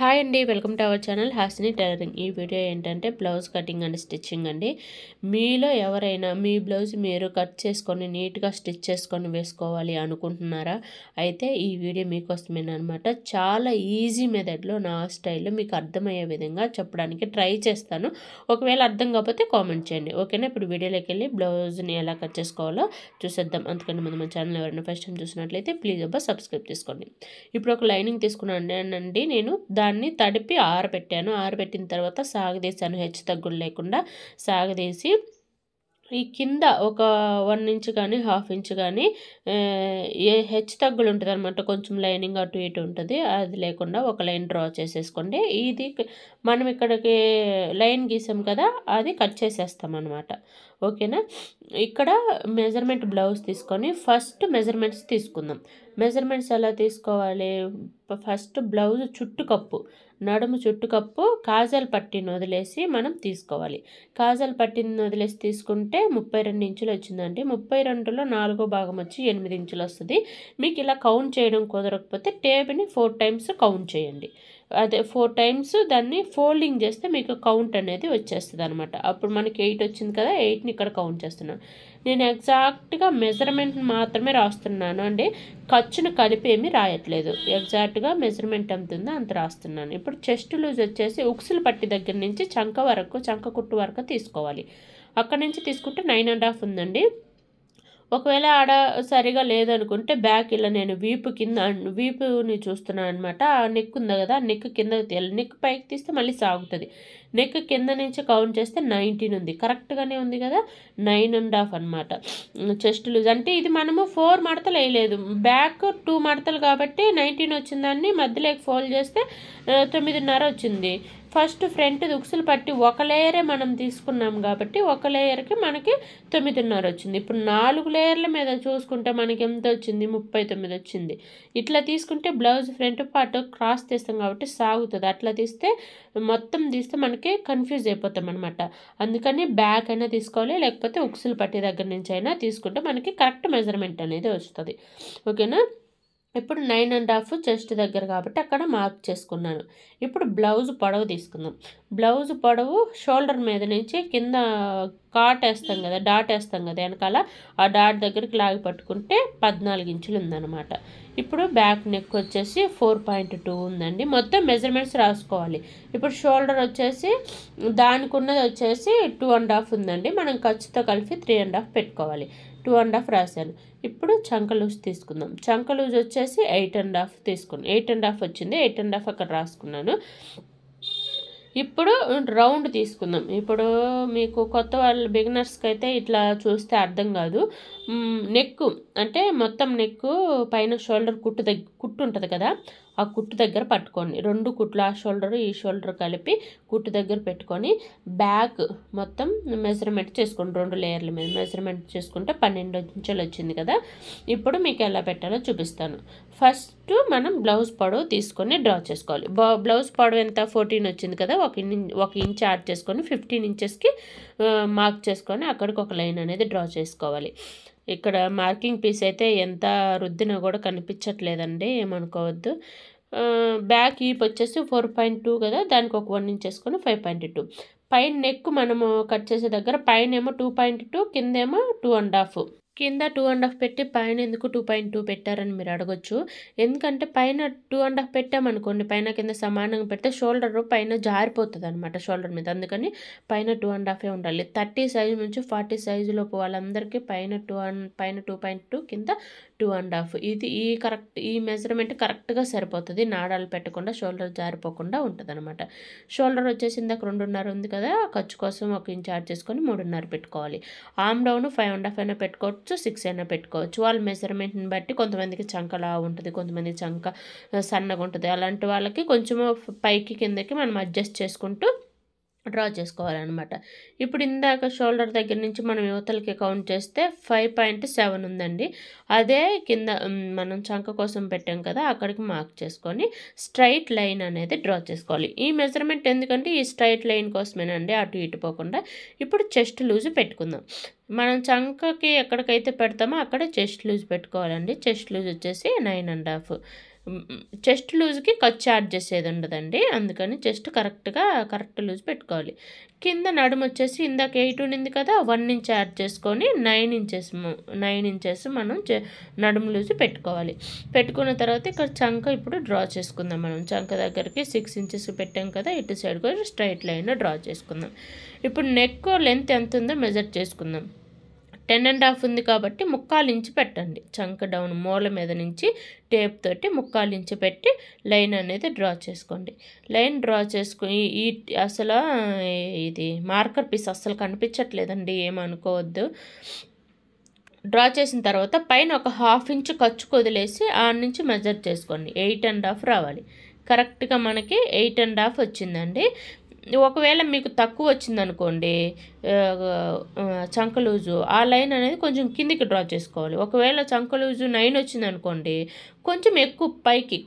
Hi అండి, welcome to our channel Hasini tailoring. ఈ video ఏంటంటే బ్లౌజ్ కటింగ్ అండ్ స్టిచ్చింగ్ అండి. మీలో ఎవరైనా మీ బ్లౌజ్ మీరు కట్ చేసుకొని నీట్గా స్టిచ్ చేసుకొని వేసుకోవాలి అనుకుంటున్నారా? అయితే ఈ వీడియో మీకోసమేనమాట. చాలా ఈజీ మెథడ్లో నా స్టైల్లో మీకు అర్థమయ్యే విధంగా చెప్పడానికి ట్రై చేస్తాను. ఒకవేళ అర్థం కాకపోతే కామెంట్ చేయండి, ఓకేనా? ఇప్పుడు వీడియోలోకి వెళ్ళి బ్లౌజ్ని ఎలా కట్ చేసుకోవాలో చూసేద్దాం. అందుకని ముందు మన ఛానల్ ఎవరైనా ఫస్ట్ టైం చూసినట్లయితే ప్లీజ్ సబ్స్క్రైబ్ చేసుకోండి. ఇప్పుడు ఒక లైనింగ్ తీసుకున్నానండి. నేను దాన్ని తడిపి ఆరబెట్టిన తర్వాత సాగదీశాను, హెచ్చు తగ్గులు లేకుండా సాగదీసి ఈ కింద ఒక 1 ఇంచ్ కానీ 1/2 ఇంచ్ కానీ ఏ హెచ్చు తగ్గులు ఉంటుంది అనమాట. కొంచెం లైనింగ్ అటు ఇటు ఉంటుంది, అది లేకుండా ఒక లైన్ డ్రా చేసేసుకోండి. ఇది మనం ఇక్కడికి లైన్ గీసాం కదా, అది కట్ చేసేస్తాం అనమాట, ఓకేనా? ఇక్కడ మెజర్మెంట్ బ్లౌజ్ తీసుకొని ఫస్ట్ మెజర్మెంట్స్ తీసుకుందాం. మెజర్మెంట్స్ ఎలా తీసుకోవాలి? ఫస్ట్ బ్లౌజ్ చుట్టుకప్పు, నడుము చుట్టుకప్పు కాజల్ పట్టిని వదిలేసి మనం తీసుకోవాలి. కాజల్ పట్టిని వదిలేసి తీసుకుంటే 32 ఇంచులు వచ్చిందండి. 32లో 4వ భాగం వచ్చి 8 ఇంచులు వస్తుంది. మీకు ఇలా కౌంట్ చేయడం కుదరకపోతే టేప్ని 4 టైమ్స్ కౌంట్ చేయండి. అదే 4 టైమ్స్ దాన్ని ఫోల్డింగ్ చేస్తే మీకు కౌంట్ అనేది వచ్చేస్తుంది అనమాట. అప్పుడు మనకి 8 వచ్చింది కదా, 8ని ఇక్కడ కౌంట్ చేస్తున్నాను. నేను ఎగ్జాక్ట్గా మెజర్మెంట్ మాత్రమే రాస్తున్నాను అండి, ఖర్చును కలిపి ఏమీ రాయట్లేదు. ఎగ్జాక్ట్గా మెజర్మెంట్ ఎంత ఉందో అంత రాస్తున్నాను. ఇప్పుడు చెస్ట్ లూజ్ వచ్చేసి ఉక్సులు పట్టి దగ్గర నుంచి చంక కుట్టు వరకు తీసుకోవాలి. అక్కడ నుంచి తీసుకుంటే 9.5 ఉందండి. ఒకవేళ ఆడ సరిగా లేదనుకుంటే బ్యాక్ ఇలా నేను వీపుని చూస్తున్నాను అనమాట. ఆ నెక్ ఉంది కదా, నెక్ కింద తీయాలి. నెక్ పైకి తీస్తే మళ్ళీ సాగుతుంది. నెక్ కింద నుంచి కౌంట్ చేస్తే 19 ఉంది, కరెక్ట్గానే ఉంది కదా. 9.5 అనమాట చెస్ట్ లూజ్. అంటే ఇది మనము 4 మడతలు వేయలేదు, బ్యాక్ 2 మడతలు కాబట్టి 19 వచ్చిందాన్ని మధ్యలోకి ఫోల్డ్ చేస్తే 9.5 వచ్చింది. ఫస్ట్ ఫ్రంట్ ఉక్సులు పట్టి ఒక లేయరే మనం తీసుకున్నాం కాబట్టి ఒక లేయర్కి మనకి 9.5 వచ్చింది. ఇప్పుడు 4 లేయర్ల మీద చూసుకుంటే మనకి ఎంత వచ్చింది? 39 వచ్చింది. ఇట్లా తీసుకుంటే బ్లౌజ్ ఫ్రంట్ పార్ట్ క్రాస్ తీస్తాం కాబట్టి సాగుతుంది. అట్లా తీస్తే మొత్తం తీస్తే మనకి కన్ఫ్యూజ్ అయిపోతాం అనమాట. అందుకని బ్యాక్ అయినా తీసుకోవాలి, లేకపోతే ఉక్సులు పట్టి దగ్గర నుంచి అయినా తీసుకుంటే మనకి కరెక్ట్ మెజర్మెంట్ అనేది వస్తుంది, ఓకేనా? ఇప్పుడు 9.5 చెస్ట్ దగ్గర కాబట్టి అక్కడ మార్క్ చేసుకున్నాను. ఇప్పుడు పొడవు తీసుకుందాం. బ్లౌజ్ పొడవు షోల్డర్ మీద నుంచి కింద డాట్ వేస్తాం కదా వెనకాల, ఆ డాట్ దగ్గరికి లాగి పట్టుకుంటే 14 ఇంచులు ఉందన్నమాట. ఇప్పుడు బ్యాక్ నెక్ వచ్చేసి 4.2 ఉందండి. మొత్తం మెజర్మెంట్స్ రాసుకోవాలి. ఇప్పుడు షోల్డర్ వచ్చేసి దానికి ఉన్నది వచ్చేసి 2.5 ఉందండి. మనం ఖర్చుతో కలిపి 3.5 పెట్టుకోవాలి. 2.5 రాశాను. ఇప్పుడు చంక లూజ్ తీసుకుందాం. చంక లూజ్ వచ్చేసి 8.5 తీసుకున్నాను. 8.5 వచ్చింది, 8.5 అక్కడ రాసుకున్నాను. ఇప్పుడు రౌండ్ తీసుకుందాం. ఇప్పుడు మీకు కొత్త వాళ్ళు బిగినర్స్కి అయితే ఇట్లా చూస్తే అర్థం కాదు. నెక్ అంటే మొత్తం నెక్ పైన షోల్డర్ కుట్టు ఉంటుంది కదా, ఆ కుట్టు దగ్గర పట్టుకోండి. 2 కుట్లు, ఆ షోల్డర్ ఈ షోల్డర్ కలిపి కుట్టు దగ్గర పెట్టుకొని బ్యాక్ మొత్తం మెజర్మెంట్ చేసుకోండి. 2 లేయర్ల మీద మెజర్మెంట్ చేసుకుంటే 12 ఇంచులు వచ్చింది కదా. ఇప్పుడు మీకు ఎలా పెట్టాలో చూపిస్తాను. ఫస్ట్ మనం బ్లౌజ్ పొడవు తీసుకొని డ్రా చేసుకోవాలి. బ్లౌజ్ పొడవు ఎంత? 14 వచ్చింది కదా, 1 ఇంచ్ యాడ్ చేసుకొని 15 ఇంచెస్కి మార్క్ చేసుకొని అక్కడికి ఒక లైన్ అనేది డ్రా చేసుకోవాలి. ఇక్కడ మార్కింగ్ పీస్ అయితే ఎంత రుద్దినా కూడా కనిపించట్లేదండి, ఏమనుకోవద్దు. బ్యాక్ ఈప్ వచ్చేసి 4.2 కదా, దానికి ఒక 1 ఇంచ్ వేసుకొని 5.2. పైన నెక్ మనము కట్ చేసే దగ్గర పైన ఏమో 2.2, కిందేమో 2.5. కింద 2.5 పెట్టి పైన ఎందుకు 2.2 పెట్టారని మీరు అడగొచ్చు. ఎందుకంటే పైన 2.5 పెట్టామనుకోండి, పైన కింద సమానంగా పెడితే షోల్డర్ పైన జారిపోతుంది అనమాట షోల్డర్ మీద. అందుకని పైన 2.5 ఉండాలి. 30 సైజు నుంచి 40 సైజులోపు వాళ్ళందరికీ పైన 2.2, కింద 2.5. ఈ మెజర్మెంట్ కరెక్ట్గా సరిపోతుంది. నాడాలు పెట్టకుండా షోల్డర్ జారిపోకుండా ఉంటుంది అనమాట. షోల్డర్ వచ్చేసి ఇందాక 2.5 ఉంది కదా, ఖర్చు కోసం 1 ఇంచ్ యాడ్ చేసుకొని 3.5 పెట్టుకోవాలి. ఆమ్ డౌన్ 5.5 అయినా పెట్టుకోవచ్చు, 6 అయినా పెట్టుకోవచ్చు. వాళ్ళ మెజర్మెంట్ని బట్టి కొంతమందికి చంకలా ఉంటుంది, కొంతమందికి చంక సన్నగా ఉంటుంది. అలాంటి వాళ్ళకి కొంచెం పైకి కిందకి మనం అడ్జస్ట్ చేసుకుంటూ డ్రా చేసుకోవాలన్నమాట. ఇప్పుడు ఇందాక షోల్డర్ దగ్గర నుంచి మనం యువతలకి కౌంట్ చేస్తే 5.7 ఉందండి. అదే కింద మనం చంక కోసం పెట్టాం కదా, అక్కడికి మార్క్ చేసుకొని స్ట్రైట్ లైన్ అనేది డ్రా చేసుకోవాలి. ఈ మెజర్మెంట్ ఎందుకంటే ఈ స్ట్రైట్ లైన్ కోసమేనండి, అటు ఇటు పోకుండా. ఇప్పుడు చెస్ట్ లూజ్ పెట్టుకుందాం. మనం చంకకి ఎక్కడికైతే పెడతామో అక్కడ చెస్ట్ లూజ్ పెట్టుకోవాలండి. చెస్ట్ లూజ్ వచ్చేసి 9.5. చెస్ట్ లూజ్కి ఖర్చు యాడ్ చేసేది ఉండదండి, అందుకని చెస్ట్ కరెక్ట్ లూజ్ పెట్టుకోవాలి. కింద నడుము వచ్చేసి ఇందాక 8 ఉన్నింది కదా, 1 ఇంచ్ యాడ్ చేసుకొని 9 ఇంచెస్ మనం నడుము లూజ్ పెట్టుకోవాలి. పెట్టుకున్న తర్వాత ఇక్కడ చంక ఇప్పుడు డ్రా చేసుకుందాం. మనం చంక దగ్గరికి 6 ఇంచెస్ పెట్టాం కదా, ఇటు సైడ్ కూడా స్ట్రైట్ లైన్ డ్రా చేసుకుందాం. ఇప్పుడు నెక్ లెంత్ ఎంత ఉందో మెజర్ చేసుకుందాం. 10.5 ఉంది కాబట్టి 1/4 ఇంచు పెట్టండి. చంక డౌన్ మూల మీద నుంచి టేప్ తోటి 1/4 ఇంచు పెట్టి లైన్ అనేది డ్రా చేసుకోండి. లైన్ డ్రా చేసుకుని అసలు ఇది మార్కర్ పీస్ అస్సలు కనిపించట్లేదండి, ఏమనుకోవద్దు. డ్రా చేసిన తర్వాత పైన ఒక 1/2 ఇంచు ఖర్చు వదిలేసి ఆడ నుంచి మెజర్ చేసుకోండి. 8.5 రావాలి. కరెక్ట్గా మనకి 8.5 వచ్చిందండి. ఒకవేళ మీకు తక్కువ వచ్చిందనుకోండి చంక లూజు, ఆ లైన్ అనేది కొంచెం కిందికి డ్రా చేసుకోవాలి. ఒకవేళ చంక లూజు 9 వచ్చిందనుకోండి, కొంచెం ఎక్కువ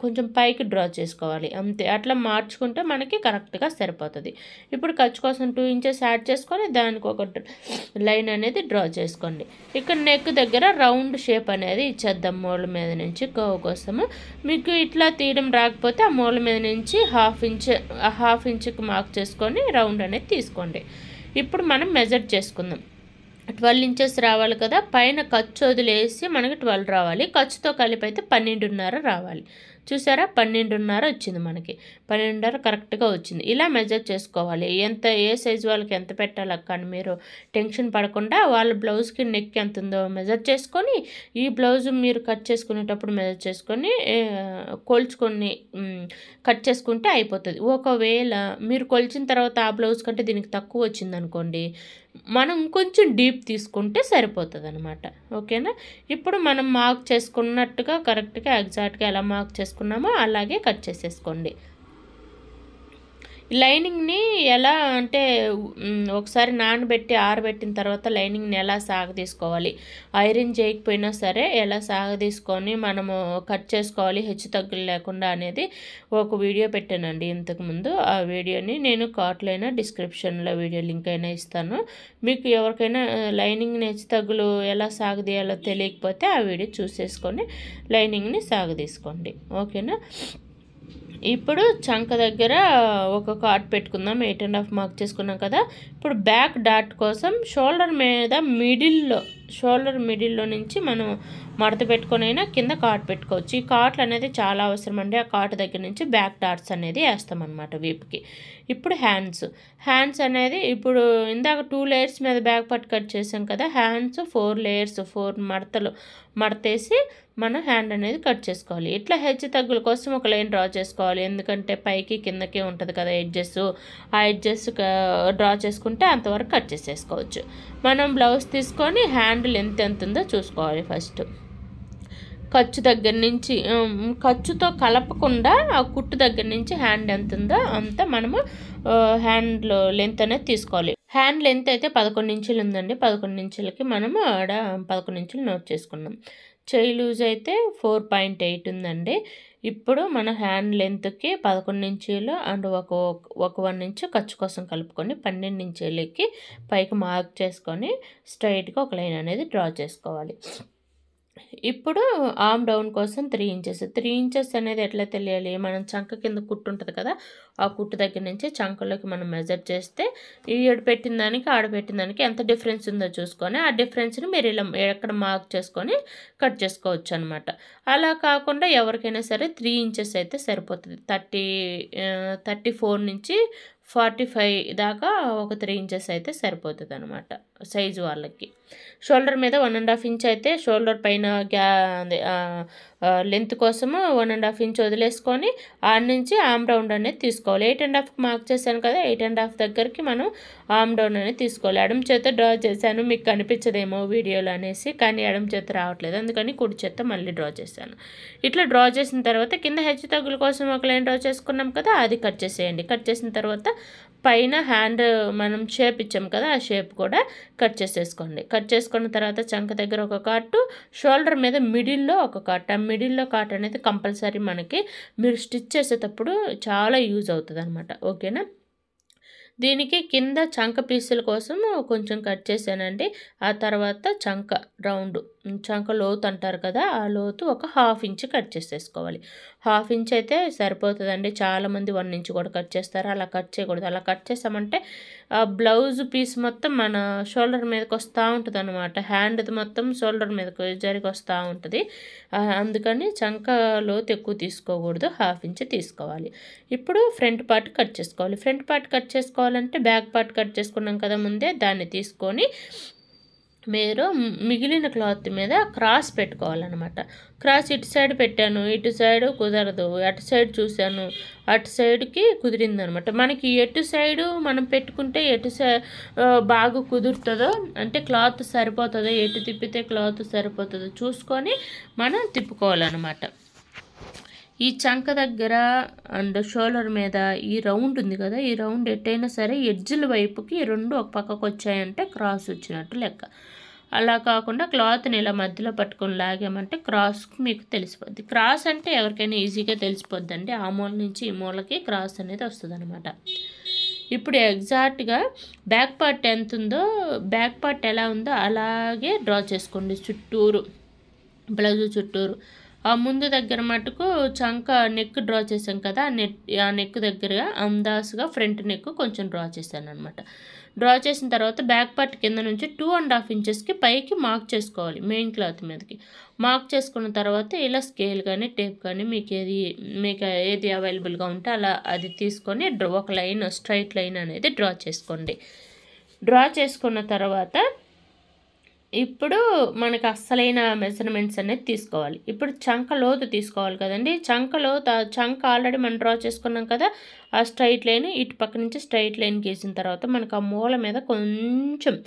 కొంచెం పైకి డ్రా చేసుకోవాలి, అంతే. అట్లా మార్చుకుంటే మనకి కరెక్ట్గా సరిపోతుంది. ఇప్పుడు ఖర్చు కోసం 2 ఇంచెస్ యాడ్ చేసుకొని దానికి ఒక లైన్ అనేది డ్రా చేసుకోండి. ఇక్కడ నెక్ దగ్గర రౌండ్ షేప్ అనేది ఇచ్చేద్దాం. మూల మీద నుంచి కర్వ్ కోసము మీకు ఇట్లా తీయడం రాకపోతే ఆ మూల మీద నుంచి 1/2 ఇంచుకి మార్క్ చేసుకొని రౌండ్ అనేది తీసుకోండి. ఇప్పుడు మనం మెజర్ చేసుకుందాం. 12 ఇంచెస్ రావాలి కదా, పైన ఖర్చు వదిలేసి మనకి 12 రావాలి. ఖర్చుతో కలిపి అయితే 12.5 రావాలి. చూసారా, 12.5 వచ్చింది మనకి. 12.5 కరెక్ట్గా వచ్చింది. ఇలా మెజర్ చేసుకోవాలి. ఏ సైజు వాళ్ళకి ఎంత పెట్టాలి కానీ మీరు టెన్షన్ పడకుండా వాళ్ళ బ్లౌజ్కి నెక్ ఎంత ఉందో మెజర్ చేసుకొని, ఈ బ్లౌజ్ మీరు కట్ చేసుకునేటప్పుడు మెజర్ చేసుకొని కొలుచుకొని కట్ చేసుకుంటే అయిపోతుంది. ఒకవేళ మీరు కొలిచిన తర్వాత ఆ బ్లౌజ్ కంటే దీనికి తక్కువ వచ్చిందనుకోండి, మనం కొంచెం డీప్ తీసుకుంటే సరిపోతుంది అనమాట. ఓకేనా. ఇప్పుడు మనం మార్క్ చేసుకున్నట్టుగా కరెక్ట్గా ఎగ్జాక్ట్గా ఎలా మార్క్ చేసుకున్నామో అలాగే కట్ చేసేసుకోండి. లైనింగ్ని ఎలా అంటే ఒకసారి నానబెట్టి ఆరబెట్టిన తర్వాత లైనింగ్ని ఎలా సాగదీసుకోవాలి, ఐరన్ చేయకపోయినా సరే ఎలా సాగదీసుకొని మనము కట్ చేసుకోవాలి హెచ్చు తగ్గులు లేకుండా అనేది ఒక వీడియో పెట్టానండి ఇంతకుముందు. ఆ వీడియోని నేను కార్ట్లైనా డిస్క్రిప్షన్లో వీడియో లింక్ అయినా ఇస్తాను. మీకు ఎవరికైనా లైనింగ్ని హెచ్చు తగ్గులు ఎలా సాగదీయాలో తెలియకపోతే ఆ వీడియో చూసేసుకొని లైనింగ్ని సాగదీసుకోండి. ఓకేనా. ఇప్పుడు చంక దగ్గర ఒక కార్డ్ పెట్టుకుందాం. 8.5 మార్క్ చేసుకున్నాం కదా. ఇప్పుడు బ్యాక్ డాట్ కోసం షోల్డర్ మిడిల్లో నుంచి మనం మడత పెట్టుకొని అయినా కింద కార్డ్ పెట్టుకోవచ్చు. ఈ కార్ట్లు అనేది చాలా అవసరం అండి. ఆ కార్ట్ దగ్గర నుంచి బ్యాక్ డాట్స్ అనేది వేస్తామన్నమాట వీపుకి. ఇప్పుడు హ్యాండ్స్ అనేది ఇప్పుడు ఇందాక 2 లేయర్స్ మీద బ్యాక్ పార్ట్ కట్ చేసాం కదా, హ్యాండ్స్ 4 లేయర్స్ 4 మడతేసి మనం హ్యాండ్ అనేది కట్ చేసుకోవాలి. ఇట్లా హెచ్చు తగ్గుల కోసం ఒక లైన్ డ్రా చేసుకోవాలి. ఎందుకంటే పైకి కిందకి ఉంటుంది కదా ఎడ్జెస్, ఆ ఎడ్జెస్ డ్రా చేసుకుంటే అంతవరకు కట్ చేసేసుకోవచ్చు. మనం బ్లౌజ్ తీసుకొని హ్యాండ్ లెంత్ ఎంత ఉందో చూసుకోవాలి. ఫస్ట్ ఖర్చు దగ్గర నుంచి ఖర్చుతో కలపకుండా ఆ కుట్టు దగ్గర నుంచి హ్యాండ్ ఎంత ఉందో అంత మనము హ్యాండ్లో లెంత్ అనేది తీసుకోవాలి. హ్యాండ్ లెంత్ అయితే 11 ఇంచులు ఉందండి. 11 ఇంచులకి మనము ఆడ 11 ఇంచులు నోట్ చేసుకున్నాం. చెయ్యి లూజ్ అయితే 4.8 ఉందండి. ఇప్పుడు మన హ్యాండ్ లెంత్కి 11 ఇంచులు అండ్ ఒక 1 ఇంచు ఖర్చు కోసం కలుపుకొని 12 ఇంచులకి పైకి మార్క్ చేసుకొని స్ట్రైట్గా ఒక లైన్ అనేది డ్రా చేసుకోవాలి. ఇప్పుడు ఆర్మ్ డౌన్ కోసం 3 ఇంచెస్ అనేది ఎట్లా తెలియాలి, మనం చంక కింద కుట్టు ఉంటుంది కదా, ఆ కుట్టు దగ్గర నుంచి చంకలోకి మనం మెజర్ చేస్తే ఈడు పెట్టిన దానికి ఆడ పెట్టిన దానికి ఎంత డిఫరెన్స్ ఉందో చూసుకొని ఆ డిఫరెన్స్ని మీరు ఇలా ఎక్కడ మార్క్ చేసుకొని కట్ చేసుకోవచ్చు అనమాట. అలా కాకుండా ఎవరికైనా సరే 3 ఇంచెస్ అయితే సరిపోతుంది. 34 నుంచి 45 దాకా ఒక 3 ఇంచెస్ అయితే సరిపోతుంది అనమాట సైజు వాళ్ళకి. షోల్డర్ మీద 1.5 ఇంచ్ అయితే షోల్డర్ పైన లెంత్ కోసము 1.5 ఇంచ్ వదిలేసుకొని ఆడ నుంచి ఆర్మ్ రౌండ్ అనేది తీసుకోవాలి. 8.5 మార్క్ చేశాను కదా, 8.5 దగ్గరికి మనం ఆర్మ్ డౌన్ అనేది తీసుకోవాలి. ఎడమ చేత డ్రా చేశాను, మీకు కనిపించదేమో వీడియోలో అనేసి, కానీ ఎడమ చేత రావట్లేదు, అందుకని కుడి చేత మళ్ళీ డ్రా చేశాను. ఇట్లా డ్రా చేసిన తర్వాత కింద హెచ్చు తగ్గుల కోసం ఒక లైన్ డ్రా చేసుకున్నాం కదా, అది కట్ చేసేయండి. కట్ చేసిన తర్వాత పైన హ్యాండ్ మనం షేప్ ఇచ్చాం కదా, ఆ షేప్ కూడా కట్ చేసేసుకోండి. కట్ చేసుకున్న తర్వాత చంక దగ్గర ఒక కాటు, షోల్డర్ మీద మిడిల్లో ఒక కాట్. ఆ మిడిల్లో కాట్ అనేది కంపల్సరీ మనకి మీరు స్టిచ్ చేసేటప్పుడు చాలా యూజ్ అవుతుంది అనమాట. ఓకేనా. దీనికి కింద చంక పీసుల కోసం కొంచెం కట్ చేశానండి. ఆ తర్వాత చంక రౌండ్ చంక లోతు అంటారు కదా, ఆ లోతు ఒక 1/2 ఇంచ్ కట్ చేసేసుకోవాలి. 1/2 ఇంచ్ అయితే సరిపోతుందండి. చాలామంది 1 ఇంచ్ కూడా కట్ చేస్తారు. అలా కట్ చేయకూడదు. అలా కట్ చేసామంటే ఆ బ్లౌజ్ పీస్ మొత్తం మన షోల్డర్ మీదకి వస్తూ ఉంటుంది అనమాట. హ్యాండ్ది మొత్తం షోల్డర్ మీదకి జరిగి వస్తూ ఉంటుంది. అందుకని చంక లోతు ఎక్కువ తీసుకోకూడదు, 1/2 ఇంచ్ తీసుకోవాలి. ఇప్పుడు ఫ్రంట్ పార్ట్ కట్ చేసుకోవాలి. ఫ్రంట్ పార్ట్ కట్ చేసుకోవాలంటే బ్యాక్ పార్ట్ కట్ చేసుకున్నాం కదా ముందే, దాన్ని తీసుకొని మీరు మిగిలిన క్లాత్ మీద క్రాస్ పెట్టుకోవాలన్నమాట. క్రాస్ ఇటు సైడ్ పెట్టాను, ఇటు సైడు కుదరదు, అటు సైడ్ చూశాను, అటు సైడ్కి కుదిరిందనమాట. మనకి ఎటు సైడు మనం పెట్టుకుంటే బాగా కుదురుతుందో, అంటే క్లాత్ సరిపోతుందో, ఎటు తిప్పితే క్లాత్ సరిపోతుందో చూసుకొని మనం తిప్పుకోవాలన్నమాట. ఈ చంక దగ్గర అండ్ షోల్డర్ మీద ఈ రౌండ్ ఉంది కదా, ఈ రౌండ్ ఎట్టయినా సరే ఎడ్జ్ల వైపుకి 2 ఒక పక్కకు వచ్చాయంటే క్రాస్ వచ్చినట్టు లెక్క. అలా కాకుండా క్లాత్ని ఇలా మధ్యలో పట్టుకొని లాగామంటే క్రాస్కి మీకు తెలిసిపోద్ది. క్రాస్ అంటే ఎవరికైనా ఈజీగా తెలిసిపోద్దండి. ఆ మూల నుంచి ఈ మూలకి క్రాస్ అనేది వస్తుంది అనమాట. ఇప్పుడు ఎగ్జాక్ట్గా బ్యాక్ పార్ట్ ఎంత ఉందో, బ్యాక్ పార్ట్ ఎలా ఉందో అలాగే డ్రా చేసుకోండి చుట్టూరు, బ్లౌజ్ చుట్టూరు. ఆ ముందు దగ్గర మటుకు చంక నెక్ డ్రా చేసాం కదా, ఆ నెక్ దగ్గరగా అందాసుగా ఫ్రంట్ నెక్ కొంచెం డ్రా చేశాను అనమాట. డ్రా చేసిన తర్వాత బ్యాక్ పార్ట్ కింద నుంచి 2.5 ఇంచెస్కి పైకి మార్క్ చేసుకోవాలి. మెయిన్ క్లాత్ మీదకి మార్క్ చేసుకున్న తర్వాత ఇలా స్కేల్ కానీ టేప్ కానీ మీకు ఏది అవైలబుల్గా ఉంటే అలా అది తీసుకొని ఒక లైన్, స్ట్రైట్ లైన్ అనేది డ్రా చేసుకోండి. డ్రా చేసుకున్న తర్వాత ఇప్పుడు మనకు అస్సలైన మెజర్మెంట్స్ అనేది తీసుకోవాలి. ఇప్పుడు చంక లోతు తీసుకోవాలి కదండి. చంక ఆల్రెడీ మనం డ్రా చేసుకున్నాం కదా, ఆ స్ట్రైట్ లైన్ ఇటు పక్క నుంచి స్ట్రైట్ లైన్ గీసిన తర్వాత మనకు ఆ మూల మీద కొంచెం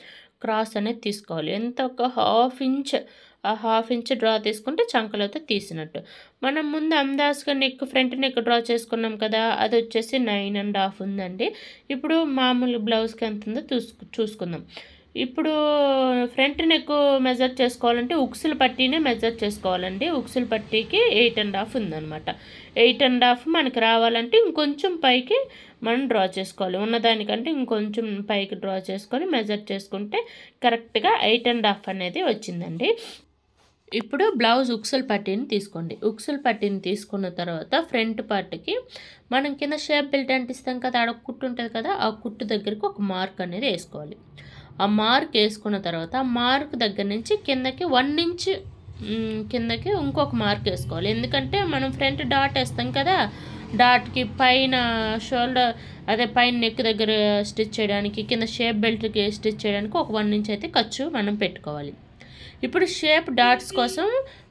క్రాస్ అనేది తీసుకోవాలి. ఎంత ఒక 1/2 ఇంచ్, ఆ 1/2 ఇంచ్ డ్రా తీసుకుంటే చంకలోతో తీసినట్టు. మనం ముందు అందాజుగా ఫ్రంట్ నెక్ డ్రా చేసుకున్నాం కదా, అది వచ్చేసి 9.5 ఉందండి. ఇప్పుడు మామూలు బ్లౌజ్కి ఎంత ఉందో చూసుకుందాం. ఇప్పుడు ఫ్రంట్ నెక్ మెజర్ చేసుకోవాలంటే ఉక్సుల పట్టీనే మెజర్ చేసుకోవాలండి. ఉక్సుల పట్టీకి 8.5 ఉందన్నమాట. 8.5 మనకి రావాలంటే ఇంకొంచెం పైకి మనం డ్రా చేసుకోవాలి. ఉన్నదానికంటే ఇంకొంచెం పైకి డ్రా చేసుకొని మెజర్ చేసుకుంటే కరెక్ట్గా 8.5 అనేది వచ్చిందండి. ఇప్పుడు బ్లౌజ్ ఉక్సుల పట్టీని తీసుకోండి. ఉక్సుల పట్టీని తీసుకున్న తర్వాత ఫ్రంట్ పార్ట్కి మనం కింద షేప్ బెల్ట్ అంటిస్తాం కదా, ఆడ కుట్టు ఉంటుంది కదా, ఆ కుట్టు దగ్గరికి ఒక మార్క్ అనేది వేసుకోవాలి. ఆ మార్క్ వేసుకున్న తర్వాత ఆ మార్క్ దగ్గర నుంచి కిందకి 1 ఇంచ్ కిందకి ఇంకొక మార్క్ వేసుకోవాలి. ఎందుకంటే మనం ఫ్రంట్ డాట్ వేస్తాం కదా, డాట్కి పైన షోల్డర్ పైన నెక్ దగ్గర స్టిచ్ చేయడానికి, కింద షేప్ బెల్ట్కి స్టిచ్ చేయడానికి ఒక 1 ఇంచ్ అయితే ఖర్చు మనం పెట్టుకోవాలి. ఇప్పుడు షేప్ డాట్స్ కోసం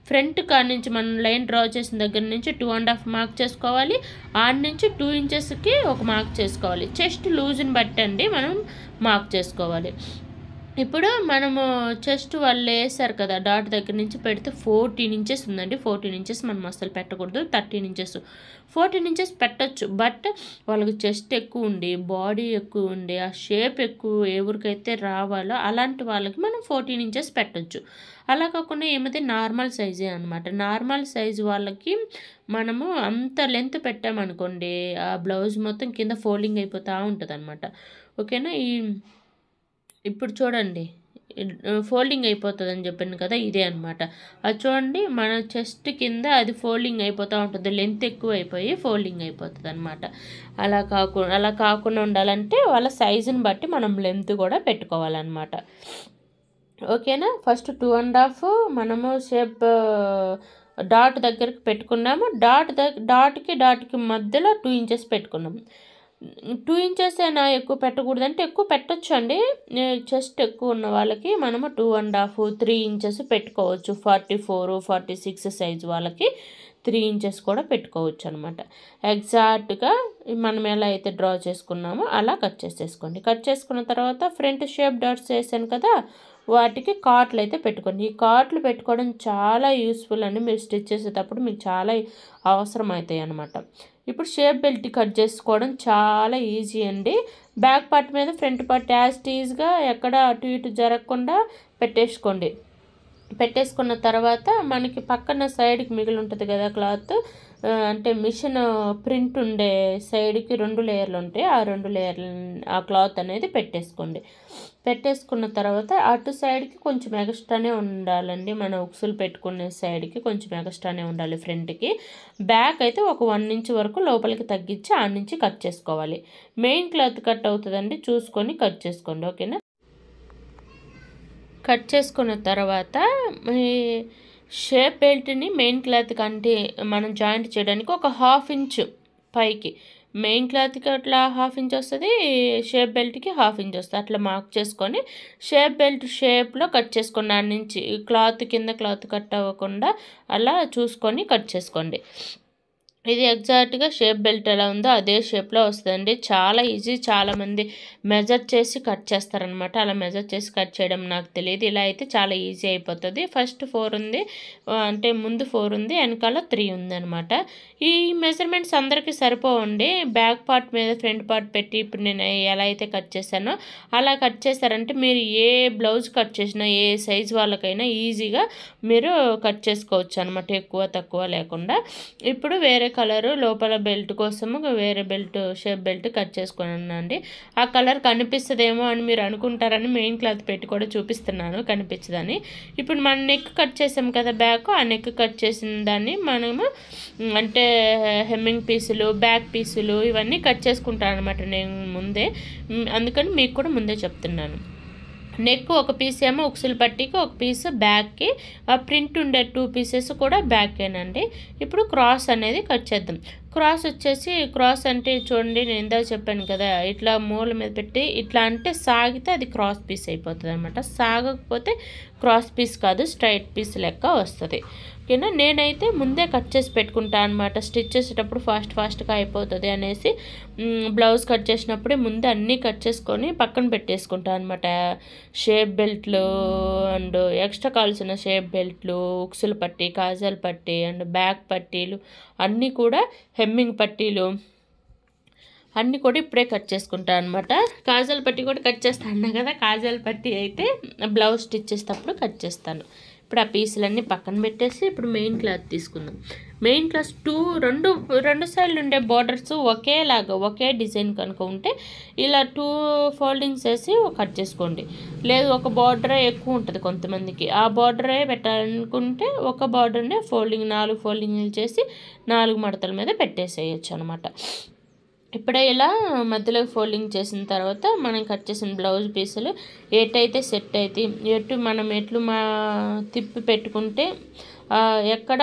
ఫ్రంట్ కాడ నుంచి మనం లైన్ డ్రా చేసిన దగ్గర నుంచి 2.5 మార్క్ చేసుకోవాలి. ఆడ నుంచి 2 ఇంచెస్కి ఒక మార్క్ చేసుకోవాలి. చెస్ట్ లూజ్ని బట్టండి మనం మార్క్ చేసుకోవాలి. ఇప్పుడు మనము చెస్ట్ వాళ్ళు వేసారు కదా, డాట్ దగ్గర నుంచి పెడితే 14 ఇంచెస్ ఉందండి. 14 ఇంచెస్ మనం అసలు పెట్టకూడదు. 13 ఇంచెస్ 14 ఇంచెస్ పెట్టచ్చు. బట్ వాళ్ళకి చెస్ట్ ఎక్కువ ఉండి, బాడీ ఎక్కువ ఉండి, ఆ షేప్ ఎక్కువ ఎవరికైతే రావాలో అలాంటి వాళ్ళకి మనం 14 ఇంచెస్ పెట్టచ్చు. అలా కాకుండా ఏమైతే నార్మల్ సైజే అనమాట. నార్మల్ సైజు వాళ్ళకి మనము అంత లెంత్ పెట్టామనుకోండి, ఆ బ్లౌజ్ మొత్తం కింద ఫోల్డింగ్ అయిపోతూ ఉంటుంది అనమాట. ఓకేనా. ఇప్పుడు చూడండి, ఫోల్డింగ్ అయిపోతుంది అని చెప్పాను కదా, ఇదే అనమాట. అది చూడండి, మన చెస్ట్ కింద అది ఫోల్డింగ్ అయిపోతూ ఉంటుంది. లెంత్ ఎక్కువ అయిపోయి ఫోల్డింగ్ అయిపోతుంది అనమాట. అలా కాకుండా ఉండాలంటే వాళ్ళ సైజుని బట్టి మనం లెంత్ కూడా పెట్టుకోవాలన్నమాట. ఓకేనా. ఫస్ట్ 2.5 మనము షేప్ డాట్ దగ్గరికి పెట్టుకున్నాము. డాట్కి మధ్యలో 2 ఇంచెస్ పెట్టుకున్నాము. 2 ఇంచెస్ అయినా ఎక్కువ పెట్టకూడదంటే ఎక్కువ పెట్టచ్చు అండి. చెస్ట్ ఎక్కువ ఉన్న వాళ్ళకి మనము 2.5, 3 ఇంచెస్ పెట్టుకోవచ్చు. 44, 46 సైజు వాళ్ళకి 3 ఇంచెస్ కూడా పెట్టుకోవచ్చు అనమాట. ఎగ్జాక్ట్గా మనం ఎలా అయితే డ్రా చేసుకున్నామో అలా కట్ చేసేసుకోండి. కట్ చేసుకున్న తర్వాత ఫ్రంట్ షేప్ డాట్స్ వేసాను కదా, వాటికి కాట్లు అయితే పెట్టుకోండి. ఈ కాట్లు పెట్టుకోవడం చాలా యూస్ఫుల్ అండి. మీరు స్టిచ్ చేసేటప్పుడు మీకు చాలా అవసరం అవుతాయి అన్నమాట. ఇప్పుడు షేప్ బెల్ట్ కట్ చేసుకోవడం చాలా ఈజీ అండి. బ్యాక్ పార్ట్ మీద ఫ్రంట్ పార్ట్ యాజ్ టీజ్గా ఎక్కడ అటు ఇటు జరగకుండా పెట్టేసుకోండి. పెట్టేసుకున్న తర్వాత మనకి పక్కన సైడ్కి మిగిలి ఉంటుంది కదా క్లాత్, అంటే మిషన్ ప్రింట్ ఉండే సైడ్కి 2 లేయర్లు ఉంటాయి. ఆ 2 లేయర్లు ఆ క్లాత్ అనేది పెట్టేసుకోండి. పెట్టేసుకున్న తర్వాత అటు సైడ్కి కొంచెం ఎక్స్ట్రానే ఉండాలండి. మన ఉక్సులు పెట్టుకునే సైడ్కి కొంచెం ఎక్స్ట్రానే ఉండాలి ఫ్రంట్కి. బ్యాక్ అయితే ఒక 1 ఇంచ్ వరకు లోపలికి తగ్గించి ఆ నుంచి కట్ చేసుకోవాలి. మెయిన్ క్లాత్ కట్ అవుతుందండి, చూసుకొని కట్ చేసుకోండి. ఓకేనా. కట్ చేసుకున్న తర్వాత ఈ షేప్ బెల్ట్ని మెయిన్ క్లాత్ కంటే మనం జాయింట్ చేయడానికి ఒక 1/2 ఇంచ్ పైకి, మెయిన్ క్లాత్కి అట్లా 1/2 ఇంచ్ వస్తుంది, షేప్ బెల్ట్కి 1/2 ఇంచ్ వస్తుంది. అట్లా మార్క్ చేసుకొని షేప్ బెల్ట్ షేప్లో కట్ చేసుకోండి. దాని నుంచి క్లాత్ కింద క్లాత్ కట్ అవ్వకుండా అలా చూసుకొని కట్ చేసుకోండి. ఇది ఎగ్జాక్ట్గా షేప్ బెల్ట్ ఎలా ఉందో అదే షేప్లో వస్తుందండి. చాలా ఈజీ. చాలామంది మెజర్ చేసి కట్ చేస్తారనమాట. అలా మెజర్ చేసి కట్ చేయడం నాకు తెలియదు. ఇలా అయితే చాలా ఈజీ అయిపోతుంది. ఫస్ట్ 4 ఉంది, అంటే ముందు 4 ఉంది, వెనకాల 3 ఉంది అనమాట. ఈ మెజర్మెంట్స్ అందరికీ సరిపోవండి. బ్యాక్ పార్ట్ మీద ఫ్రంట్ పార్ట్ పెట్టి ఇప్పుడు నేను ఎలా అయితే కట్ చేశానో అలా కట్ చేశారంటే మీరు ఏ బ్లౌజ్ కట్ చేసినా ఏ సైజ్ వాళ్ళకైనా ఈజీగా మీరు కట్ చేసుకోవచ్చు అనమాట, ఎక్కువ తక్కువ లేకుండా. ఇప్పుడు వేరే కలరు లోపల బెల్ట్ కోసము వేరే బెల్ట్ షేప్ బెల్ట్ కట్ చేసుకున్నానండి. ఆ కలర్ కనిపిస్తుందేమో అని మీరు అనుకుంటారని మెయిన్ క్లాత్ పెట్టి కూడా చూపిస్తున్నాను, కనిపించదని. ఇప్పుడు మనం నెక్ కట్ చేసాం కదా బ్యాక్, ఆ నెక్ కట్ చేసిన దాన్ని మనము అంటే హెమ్మింగ్ పీసులు, బ్యాక్ పీసులు ఇవన్నీ కట్ చేసుకుంటాను అనమాట నేను ముందే. అందుకని మీకు కూడా ముందే చెప్తున్నాను. నెక్ ఒక పీస్ ఏమో ఉక్సులు పట్టికి, ఒక పీస్ బ్యాక్కి, ఆ ప్రింట్ ఉండే 2 పీసెస్ కూడా బ్యాకేనండి. ఇప్పుడు క్రాస్ అనేది కట్ చేద్దాం. క్రాస్ వచ్చేసి, క్రాస్ అంటే చూడండి నేను ఇందాక చెప్పాను కదా, ఇట్లా మూల మీద పెట్టి ఇట్లా అంటే సాగితే అది క్రాస్ పీస్ అయిపోతుంది అనమాట. సాగకపోతే క్రాస్ పీస్ కాదు, స్ట్రైట్ పీస్ లెక్క వస్తుంది. ఓకేనా. నేనైతే ముందే కట్ చేసి పెట్టుకుంటాను అనమాట. స్టిచ్ చేసేటప్పుడు ఫాస్ట్గా అయిపోతుంది అనేసి బ్లౌజ్ కట్ చేసినప్పుడే ముందే అన్నీ కట్ చేసుకొని పక్కన పెట్టేసుకుంటాను అనమాట. షేప్ బెల్ట్లు అండ్ ఎక్స్ట్రా కావాల్సిన షేప్ బెల్ట్లు, ఉక్సులు పట్టీ, కాజల్ పట్టీ అండ్ బ్యాక్ పట్టీలు అన్నీ కూడా, హెమ్మింగ్ పట్టీలు అన్నీ కూడా ఇప్పుడే కట్ చేసుకుంటాను అనమాట. కాజల్ పట్టీ కూడా కట్ చేస్తాను కదా, కాజల్ పట్టీ అయితే బ్లౌజ్ స్టిచ్ చేసేటప్పుడు కట్ చేస్తాను. ఇప్పుడు ఆ పీసులన్నీ పక్కన పెట్టేసి ఇప్పుడు మెయిన్ క్లాత్ తీసుకుందాం. మెయిన్ క్లాత్ రెండు సైడ్లు ఉండే బార్డర్స్ ఒకేలాగా ఒకే డిజైన్ కనుక ఉంటే ఇలా 2 ఫోల్డింగ్స్ వేసి కట్ చేసుకోండి. లేదు ఒక బార్డరే ఎక్కువ ఉంటుంది కొంతమందికి, ఆ బార్డరే పెట్టాలనుకుంటే ఒక బార్డర్నే 4 ఫోల్డింగ్లు చేసి 4 మడతల మీద పెట్టేసేయచ్చు అనమాట. ఇప్పుడే ఇలా మధ్యలో ఫోల్డింగ్ చేసిన తర్వాత మనం కట్ చేసిన బ్లౌజ్ పీసులు ఎటైతే సెట్ అయితే మనం తిప్పి పెట్టుకుంటే ఎక్కడ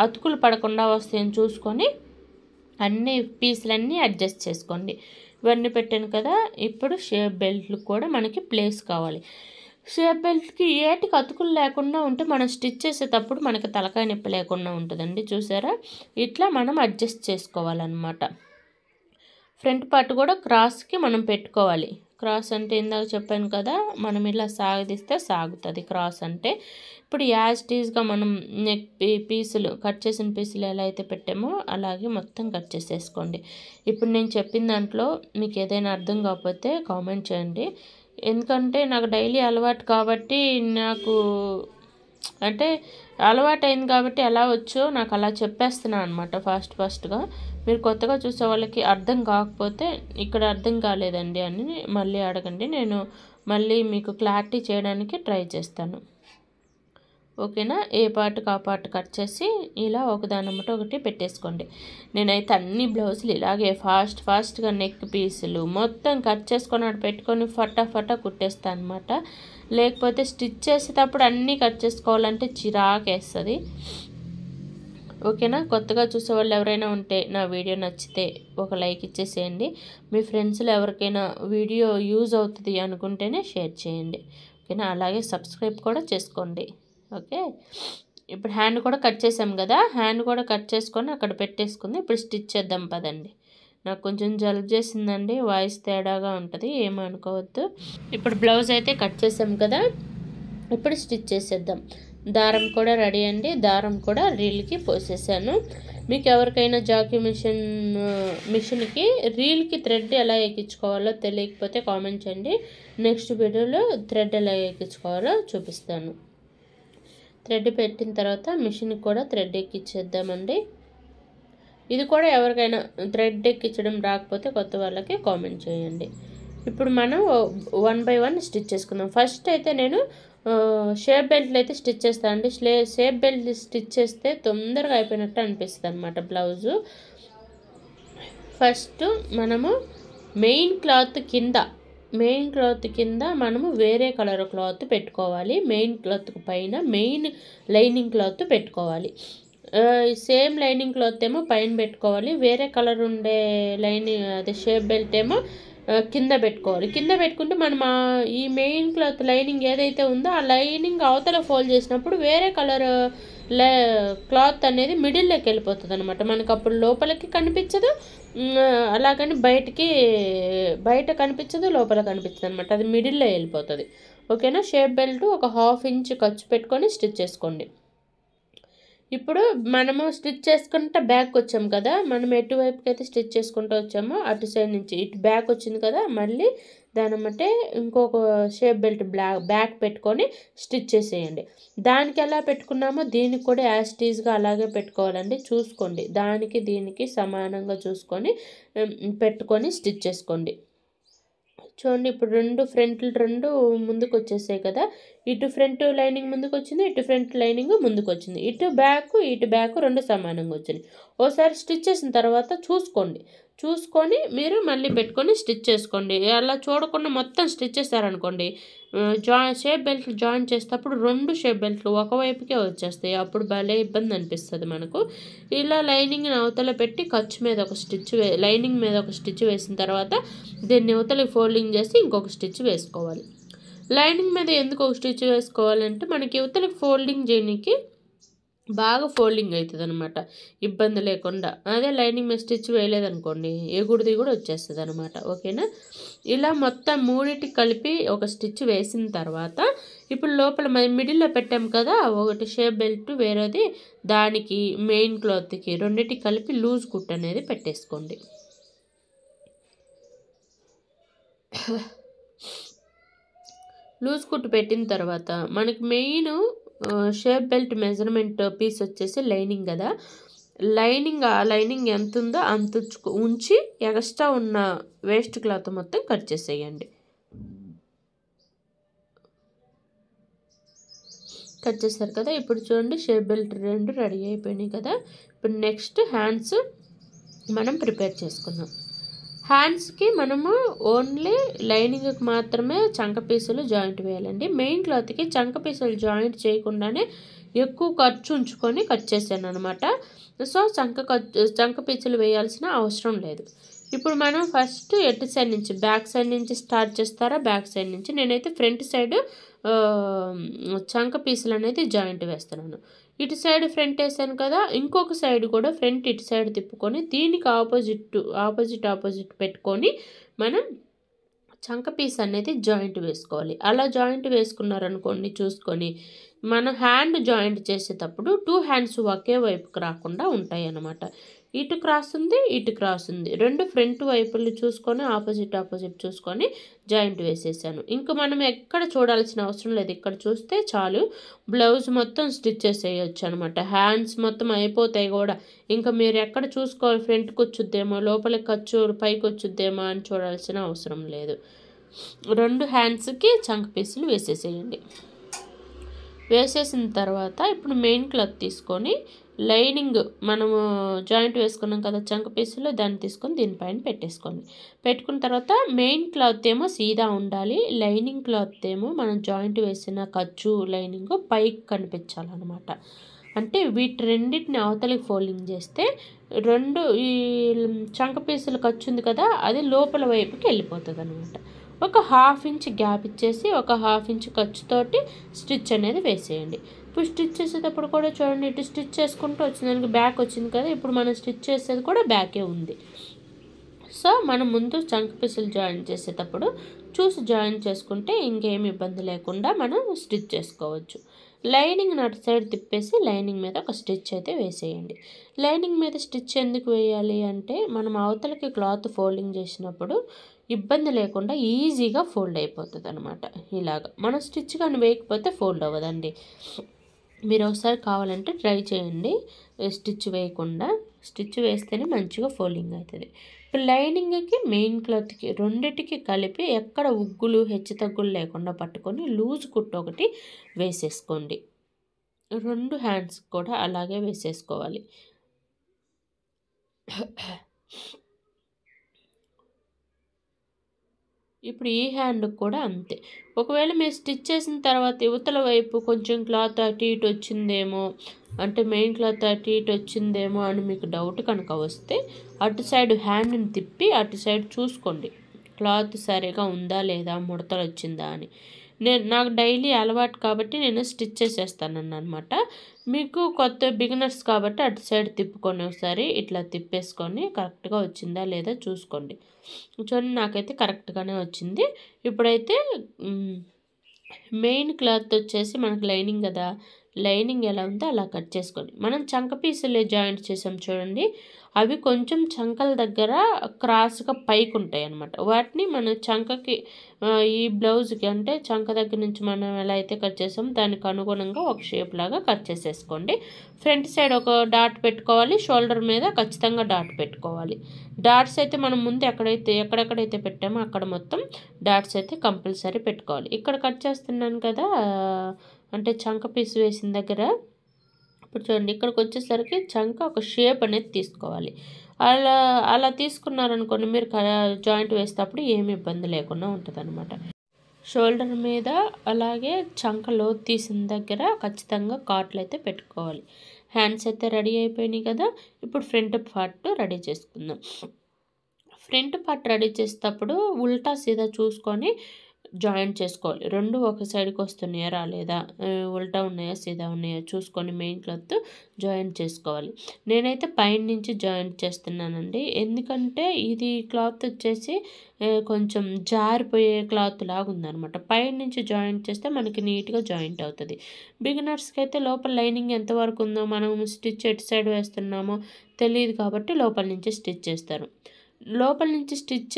అతుకులు పడకుండా వస్తాయని చూసుకొని అన్ని పీసులన్నీ అడ్జస్ట్ చేసుకోండి. ఇవన్నీ పెట్టాను కదా. ఇప్పుడు షేప్ బెల్ట్లు కూడా మనకి ప్లేస్ కావాలి. షేప్ బెల్ట్కి ఏటికి అతుకులు లేకుండా ఉంటే మనం స్టిచ్ చేసేటప్పుడు మనకి తలకాయ నొప్పి లేకుండా ఉంటుందండి. చూసారా, ఇట్లా మనం అడ్జస్ట్ చేసుకోవాలన్నమాట. ఫ్రంట్ పార్ట్ కూడా క్రాస్కి మనం పెట్టుకోవాలి. క్రాస్ అంటే ఇందాక చెప్పాను కదా, మనం ఇలా సాగదీస్తే సాగుతుంది క్రాస్ అంటే. ఇప్పుడు యాజ్ టీజ్గా మనం నెక్ పీసులు కట్ చేసిన పీసులు ఎలా అయితే పెట్టామో అలాగే మొత్తం కట్ చేసేసుకోండి. ఇప్పుడు నేను చెప్పిన దాంట్లో మీకు ఏదైనా అర్థం కాకపోతే కామెంట్ చేయండి. ఎందుకంటే నాకు డైలీ అలవాటు కాబట్టి, నాకు అంటే అలవాటైంది కాబట్టి ఎలా వచ్చో నాకు అలా చెప్పేస్తున్నాను అనమాట ఫాస్ట్గా. మీరు కొత్తగా చూసే వాళ్ళకి అర్థం కాకపోతే ఇక్కడ అర్థం కాలేదండి అని మళ్ళీ అడగండి, నేను మళ్ళీ మీకు క్లారిటీ చేయడానికి ట్రై చేస్తాను. ఓకేనా. ఏ పార్ట్కి ఆ పార్ట్ కట్ చేసి ఇలా ఒకదానమ్మట ఒకటి పెట్టేసుకోండి. నేనైతే అన్ని బ్లౌజులు ఇలాగే ఫాస్ట్గా నెక్ పీసులు మొత్తం కట్ చేసుకొని అటు పెట్టుకొని ఫటాఫటా కుట్టేస్తాను అనమాట. లేకపోతే స్టిచ్ చేసేటప్పుడు అన్నీ కట్ చేసుకోవాలంటే చిరాకేస్తుంది. ఓకేనా. కొత్తగా చూసేవాళ్ళు ఎవరైనా ఉంటే నా వీడియో నచ్చితే ఒక లైక్ ఇచ్చేసేయండి. మీ ఫ్రెండ్స్లో ఎవరికైనా వీడియో యూజ్ అవుతుంది అనుకుంటేనే షేర్ చేయండి. ఓకేనా. అలాగే సబ్స్క్రైబ్ కూడా చేసుకోండి. ఓకే. ఇప్పుడు హ్యాండ్ కూడా కట్ చేసాం కదా, హ్యాండ్ కూడా కట్ చేసుకొని అక్కడ పెట్టేసుకుంది. ఇప్పుడు స్టిచ్ చేద్దాం పదండి. నాకు కొంచెం జలుబు చేసిందండి, వాయిస్ తేడాగా ఉంటుంది, ఏమనుకోవద్దు. ఇప్పుడు బ్లౌజ్ అయితే కట్ చేసాం కదా, ఇప్పుడు స్టిచ్ చేసేద్దాం. దారం కూడా రెడీ అండి. దారం కూడా రీల్కి పోసేసాను. మీకు ఎవరికైనా జాకీ మిషన్కి రీల్కి థ్రెడ్ ఎలా ఎక్కించుకోవాలో తెలియకపోతే కామెంట్ చేయండి. నెక్స్ట్ వీడియోలో థ్రెడ్ ఎలా ఎక్కించుకోవాలో చూపిస్తాను. థ్రెడ్ పెట్టిన తర్వాత మిషన్కి కూడా థ్రెడ్ ఎక్కించేద్దామండి. ఇది కూడా ఎవరికైనా థ్రెడ్ ఎక్కించడం రాకపోతే కొత్త వాళ్ళకి కామెంట్ చేయండి. ఇప్పుడు మనం 1 బై 1 స్టిచ్ చేసుకుందాం. ఫస్ట్ అయితే నేను షేప్ బెల్ట్లు అయితే స్టిచ్ చేస్తాను అండి. షేప్ బెల్ట్ స్టిచ్ చేస్తే తొందరగా అయిపోయినట్టు అనిపిస్తుంది అనమాట బ్లౌజు. ఫస్ట్ మనము మెయిన్ క్లాత్ కింద మనము వేరే కలర్ క్లాత్ పెట్టుకోవాలి. మెయిన్ క్లాత్ పైన మెయిన్ లైనింగ్ క్లాత్ పెట్టుకోవాలి. సేమ్ లైనింగ్ క్లాత్ ఏమో పైన పెట్టుకోవాలి. వేరే కలర్ ఉండే లైనింగ్ అదే షేప్ బెల్ట్ ఏమో కింద పెట్టుకోవాలి. కింద పెట్టుకుంటే మనం ఈ మెయిన్ క్లాత్ లైనింగ్ ఏదైతే ఉందో ఆ లైనింగ్ అవతల ఫోల్డ్ చేసినప్పుడు వేరే కలర్ క్లాత్ అనేది మిడిల్లోకి వెళ్ళిపోతుంది అనమాట. మనకు అప్పుడు లోపలికి కనిపించదు, అలాగని బయట కనిపించదు, లోపల కనిపించదు అనమాట. అది మిడిల్లో వెళ్ళిపోతుంది. ఓకేనా. షేప్ బెల్ట్ ఒక 1/2 ఇంచ్ ఖర్చు పెట్టుకొని స్టిచ్ చేసుకోండి. ఇప్పుడు మనము స్టిచ్ చేసుకుంటే బ్యాక్ వచ్చాము కదా, మనం ఎటువైపుకి అయితే స్టిచ్ చేసుకుంటూ వచ్చామో అటు సైడ్ నుంచి ఇటు బ్యాక్ వచ్చింది కదా, మళ్ళీ దాని బట్టే ఇంకొక షేప్ బెల్ట్ బ్యాక్ పెట్టుకొని స్టిచ్ చేసేయండి. దానికి ఎలా పెట్టుకున్నామో దీనికి కూడా యాజ్ టీజ్గా అలాగే పెట్టుకోవాలండి. చూసుకోండి, దానికి దీనికి సమానంగా చూసుకొని పెట్టుకొని స్టిచ్ చేసుకోండి. చూడండి, ఇప్పుడు రెండు ముందుకు వచ్చేసాయి కదా. ఇటు ఫ్రంట్ లైనింగ్ ముందుకు వచ్చింది, ఇటు ఫ్రంట్ లైనింగ్ ముందుకు వచ్చింది. ఇటు బ్యాక్ రెండు సమానంగా వచ్చినాయి. ఓసారి స్టిచ్ చేసిన తర్వాత చూసుకొని మీరు మళ్ళీ పెట్టుకొని స్టిచ్ చేసుకోండి. అలా చూడకుండా మొత్తం స్టిచ్ చేస్తారనుకోండి, షేప్ బెల్ట్ జాయిన్ చేసేటప్పుడు 2 షేప్ బెల్ట్లు ఒకవైపుకే వచ్చేస్తాయి. అప్పుడు భలే ఇబ్బంది అనిపిస్తుంది మనకు. ఇలా లైనింగ్ అవతల పెట్టి లైనింగ్ మీద ఒక స్టిచ్ వేసిన తర్వాత దీన్ని అవతలకి ఫోల్డింగ్ చేసి ఇంకొక స్టిచ్ వేసుకోవాలి. లైనింగ్ మీద ఎందుకు ఒక స్టిచ్ వేసుకోవాలంటే మనకి అవతలకి ఫోల్డింగ్ చేయడానికి బాగా ఫోల్డింగ్ అవుతుంది అనమాట, ఇబ్బంది లేకుండా. అదే లైనింగ్ మీద స్టిచ్ వేయలేదనుకోండి, ఎగుడు దిగుడు వచ్చేస్తుంది అనమాట. ఓకేనా. ఇలా మొత్తం మూడింటికి కలిపి ఒక స్టిచ్ వేసిన తర్వాత ఇప్పుడు లోపల మిడిల్లో పెట్టాం కదా, ఒకటి షేప్ బెల్ట్ వేరేది, దానికి మెయిన్ క్లాత్కి రెండింటికి కలిపి లూజ్ కుట్ అనేది పెట్టేసుకోండి. లూజ్ కుట్టు పెట్టిన తర్వాత మనకి main shape belt measurement piece వచ్చేసి లైనింగ్ కదా, ఆ లైనింగ్ ఎంత ఉందో అంత ఉంచి ఎక్స్ట్రా ఉన్న వేస్ట్ క్లాత్ మొత్తం కట్ చేసేయండి. కట్ చేస్తారు కదా. ఇప్పుడు చూడండి, షేప్ బెల్ట్ 2 రెడీ అయిపోయినాయి కదా. ఇప్పుడు నెక్స్ట్ హ్యాండ్స్ మనం ప్రిపేర్ చేసుకుందాం. హ్యాండ్స్కి మనము ఓన్లీ లైనింగ్కి మాత్రమే చంక పీసులు జాయింట్ వేయాలండి. మెయిన్ క్లాత్కి చంక పీసులు జాయింట్ చేయకుండానే ఎక్కువ ఖర్చు ఉంచుకొని కట్ చేశాను అనమాట. సో చంక పీసులు వేయాల్సిన అవసరం లేదు. ఇప్పుడు మనం ఫస్ట్ ఎటు సైడ్ నుంచి, బ్యాక్ సైడ్ నుంచి స్టార్ట్ చేస్తారా, బ్యాక్ సైడ్ నుంచి? నేనైతే ఫ్రంట్ సైడ్ చంక పీసులు అనేది జాయింట్ వేస్తున్నాను. ఇటు సైడ్ ఫ్రంట్ వేసాను కదా, ఇంకొక సైడ్ కూడా ఫ్రంట్ ఇటు సైడ్ తిప్పుకొని దీనికి ఆపోజిట్ పెట్టుకొని మనం చంక పీస్ అనేది జాయింట్ వేసుకోవాలి. అలా జాయింట్ వేసుకున్నారనుకోండి, చూసుకొని మనం హ్యాండ్ జాయింట్ చేసేటప్పుడు 2 హ్యాండ్స్ ఒకే వైపుకి రాకుండా ఉంటాయి అన్నమాట. ఇటు క్రాస్ ఉంది, ఇటు క్రాస్ ఉంది, 2 ఫ్రంట్ వైపులు చూసుకొని ఆపోజిట్ చూసుకొని జాయింట్ వేసేసాను. ఇంకా మనం ఎక్కడ చూడాల్సిన అవసరం లేదు, ఇక్కడ చూస్తే చాలు. బ్లౌజ్ మొత్తం స్టిచ్ చేసేయచ్చు అనమాట. హ్యాండ్స్ మొత్తం అయిపోతాయి కూడా. ఇంకా మీరు ఎక్కడ చూసుకోవాలి, ఫ్రంట్కి వచ్చుద్దేమో, లోపలికి పైకి వచ్చుద్దేమో అని చూడాల్సిన అవసరం లేదు. 2 హ్యాండ్స్కి చంక పీసులు వేసేసేయండి. వేసేసిన తర్వాత ఇప్పుడు మెయిన్ క్లాత్ తీసుకొని లైనింగ్ మనము జాయింట్ వేసుకున్నాం కదా చంక పీసులో, దాన్ని తీసుకొని దీనిపైన పెట్టేసుకోండి. పెట్టుకున్న తర్వాత మెయిన్ క్లాత్ ఏమో సీదా ఉండాలి, లైనింగ్ క్లాత్ ఏమో మనం జాయింట్ వేసిన ఖర్చు లైనింగ్ పైకి కనిపించాలన్నమాట. అంటే వీటి రెండింటిని అవతలికి ఫోల్డింగ్ చేస్తే ఈ చంక పీసులు ఖర్చు ఉంది కదా, అది లోపల వైపుకి వెళ్ళిపోతుంది అనమాట. ఒక 1/2 ఇంచ్ గ్యాప్ ఇచ్చేసి ఒక 1/2 ఇంచ్ ఖర్చుతోటి స్టిచ్ అనేది వేసేయండి. ఇప్పుడు స్టిచ్ చేసేటప్పుడు కూడా చూడండి, ఇటు స్టిచ్ చేసుకుంటూ వచ్చింది, దానికి బ్యాక్ వచ్చింది కదా, ఇప్పుడు మనం స్టిచ్ చేసేది కూడా బ్యాకే ఉంది. సో మనం ముందు చంక పీసులు జాయిన్ చేసేటప్పుడు చూసి జాయిన్ చేసుకుంటే ఇంకేమి ఇబ్బంది లేకుండా మనం స్టిచ్ చేసుకోవచ్చు. లైనింగ్ అటు సైడ్ తిప్పేసి లైనింగ్ మీద ఒక స్టిచ్ అయితే వేసేయండి. లైనింగ్ మీద స్టిచ్ ఎందుకు వేయాలి అంటే, మనం అవతలకి క్లాత్ ఫోల్డింగ్ చేసినప్పుడు ఇబ్బంది లేకుండా ఈజీగా ఫోల్డ్ అయిపోతుంది అనమాట. ఇలాగ మనం స్టిచ్ కానీ వేయకపోతే ఫోల్డ్ అవ్వదండి. మీరు ఒకసారి కావాలంటే ట్రై చేయండి స్టిచ్ వేయకుండా. స్టిచ్ వేస్తేనే మంచిగా ఫోల్డింగ్ అవుతుంది. ఇప్పుడు లైనింగ్కి మెయిన్ క్లాత్కి రెండిటికి కలిపి ఎక్కడ ఉగ్గులు హెచ్చు తగ్గులు లేకుండా పట్టుకొని లూజ్ కుట్టు ఒకటి వేసేసుకోండి. 2 హ్యాండ్స్ కూడా అలాగే వేసేసుకోవాలి. ఇప్పుడు ఈ హ్యాండ్ కూడా అంతే. ఒకవేళ మీరు స్టిచ్ చేసిన తర్వాత యువతల వైపు కొంచెం క్లాత్ అటు ఇటు వచ్చిందేమో, అంటే మెయిన్ క్లాత్ అటు ఇటు వచ్చిందేమో అని మీకు డౌట్ కనుక వస్తే అటు సైడ్ హ్యాండ్ని తిప్పి అటు సైడ్ చూసుకోండి, క్లాత్ సరిగా ఉందా లేదా, ముడతలు వచ్చిందా అని. నాకు డైలీ అలవాటు కాబట్టి నేను స్టిచ్ చేసేస్తాను అన్నమాట. మీకు కొత్త బిగినర్స్ కాబట్టి అటు సైడ్ తిప్పుకొని ఒకసారి ఇట్లా తిప్పేసుకొని కరెక్ట్గా వచ్చిందా లేదా చూసుకోండి. చూడండి, నాకైతే కరెక్ట్గానే వచ్చింది. ఇప్పుడైతే మెయిన్ క్లాత్ వచ్చేసి మనకు లైనింగ్ కదా, లైనింగ్ ఎలా ఉందో అలా కట్ చేసుకోండి. మనం చంక పీసులే జాయింట్ చేసాం చూడండి, అవి కొంచెం చంకల దగ్గర క్రాస్గా పైకి ఉంటాయి అన్నమాట. వాటిని మన చంకకి ఈ బ్లౌజ్కి అంటే చంక దగ్గర నుంచి మనం ఎలా అయితే కట్ చేసామో దానికి అనుగుణంగా ఒక షేప్ లాగా కట్ చేసేసుకోండి. ఫ్రంట్ సైడ్ ఒక డాట్ పెట్టుకోవాలి, షోల్డర్ మీద ఖచ్చితంగా డాట్ పెట్టుకోవాలి. డాట్స్ అయితే మనం ముందు ఎక్కడెక్కడైతే పెట్టామో అక్కడ మొత్తం డాట్స్ అయితే కంపల్సరీ పెట్టుకోవాలి. ఇక్కడ కట్ చేస్తున్నాను కదా, అంటే చంక పీస్ వేసిన దగ్గర. ఇప్పుడు చూడండి, ఇక్కడికి వచ్చేసరికి చంక ఒక షేప్ అనేది తీసుకోవాలి. అలా తీసుకున్నారనుకోండి, మీరు జాయింట్ వేసేటప్పుడు ఏమి ఇబ్బంది లేకుండా ఉంటుంది అనమాట. షోల్డర్ మీద అలాగే చంక లోతు తీసిన దగ్గర ఖచ్చితంగా కాట్లు అయితే పెట్టుకోవాలి. హ్యాండ్స్ అయితే రెడీ అయిపోయినాయి కదా. ఇప్పుడు ఫ్రంట్ పార్ట్ రెడీ చేసుకుందాం. ఫ్రంట్ పార్ట్ రెడీ చేసేటప్పుడు ఉల్టా సీదా చూసుకొని జాయింట్ చేసుకోవాలి. రెండు ఒక సైడ్కి వస్తున్నాయా రాలేదా, ఉల్టా ఉన్నాయా సీదా ఉన్నాయా చూసుకొని మెయిన్ క్లాత్ జాయింట్ చేసుకోవాలి. నేనైతే పైన నుంచి జాయింట్ చేస్తున్నానండి, ఎందుకంటే ఇది క్లాత్ వచ్చేసి కొంచెం జారిపోయే క్లాత్ లాగా ఉందన్నమాట. పైన నుంచి జాయింట్ చేస్తే మనకి నీట్గా జాయింట్ అవుతుంది. బిగినర్స్కి అయితే లోపల లైనింగ్ ఎంతవరకు ఉందో, మనం స్టిచ్ ఎటు సైడ్ వేస్తున్నామో తెలియదు కాబట్టి లోపల నుంచి స్టిచ్ చేస్తారు. లోపల నుంచి స్టిచ్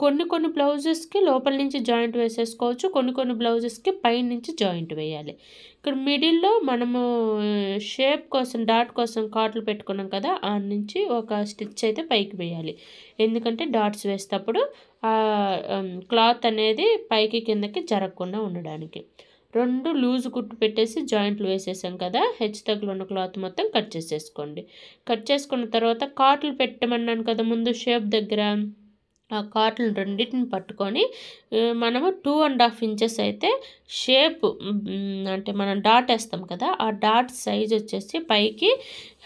కొన్ని బ్లౌజెస్కి లోపల నుంచి జాయింట్ వేసేసుకోవచ్చు, కొన్ని బ్లౌజెస్కి పైన నుంచి జాయింట్ వేయాలి. ఇక్కడ మిడిల్లో మనము షేప్ కోసం డాట్ కోసం కాట్లు పెట్టుకున్నాం కదా, ఆ నుంచి ఒక స్టిచ్ అయితే పైకి వేయాలి. ఎందుకంటే డాట్స్ వేసేటప్పుడు క్లాత్ అనేది పైకి కిందకి జరగకుండా ఉండడానికి. 2 లూజ్ కుట్టు పెట్టేసి జాయింట్లు వేసేసాం కదా, హెచ్చు తగ్గులు ఉన్న క్లాత్ మొత్తం కట్ చేసేసుకోండి. కట్ చేసుకున్న తర్వాత కాట్లు పెట్టమన్నాను కదా ముందు షేప్ దగ్గర, ఆ కాట్లను రెండింటిని పట్టుకొని మనము 2.5 ఇంచెస్ అయితే షేప్, అంటే మనం డాట్ వేస్తాం కదా, ఆ డాట్ సైజ్ వచ్చేసి పైకి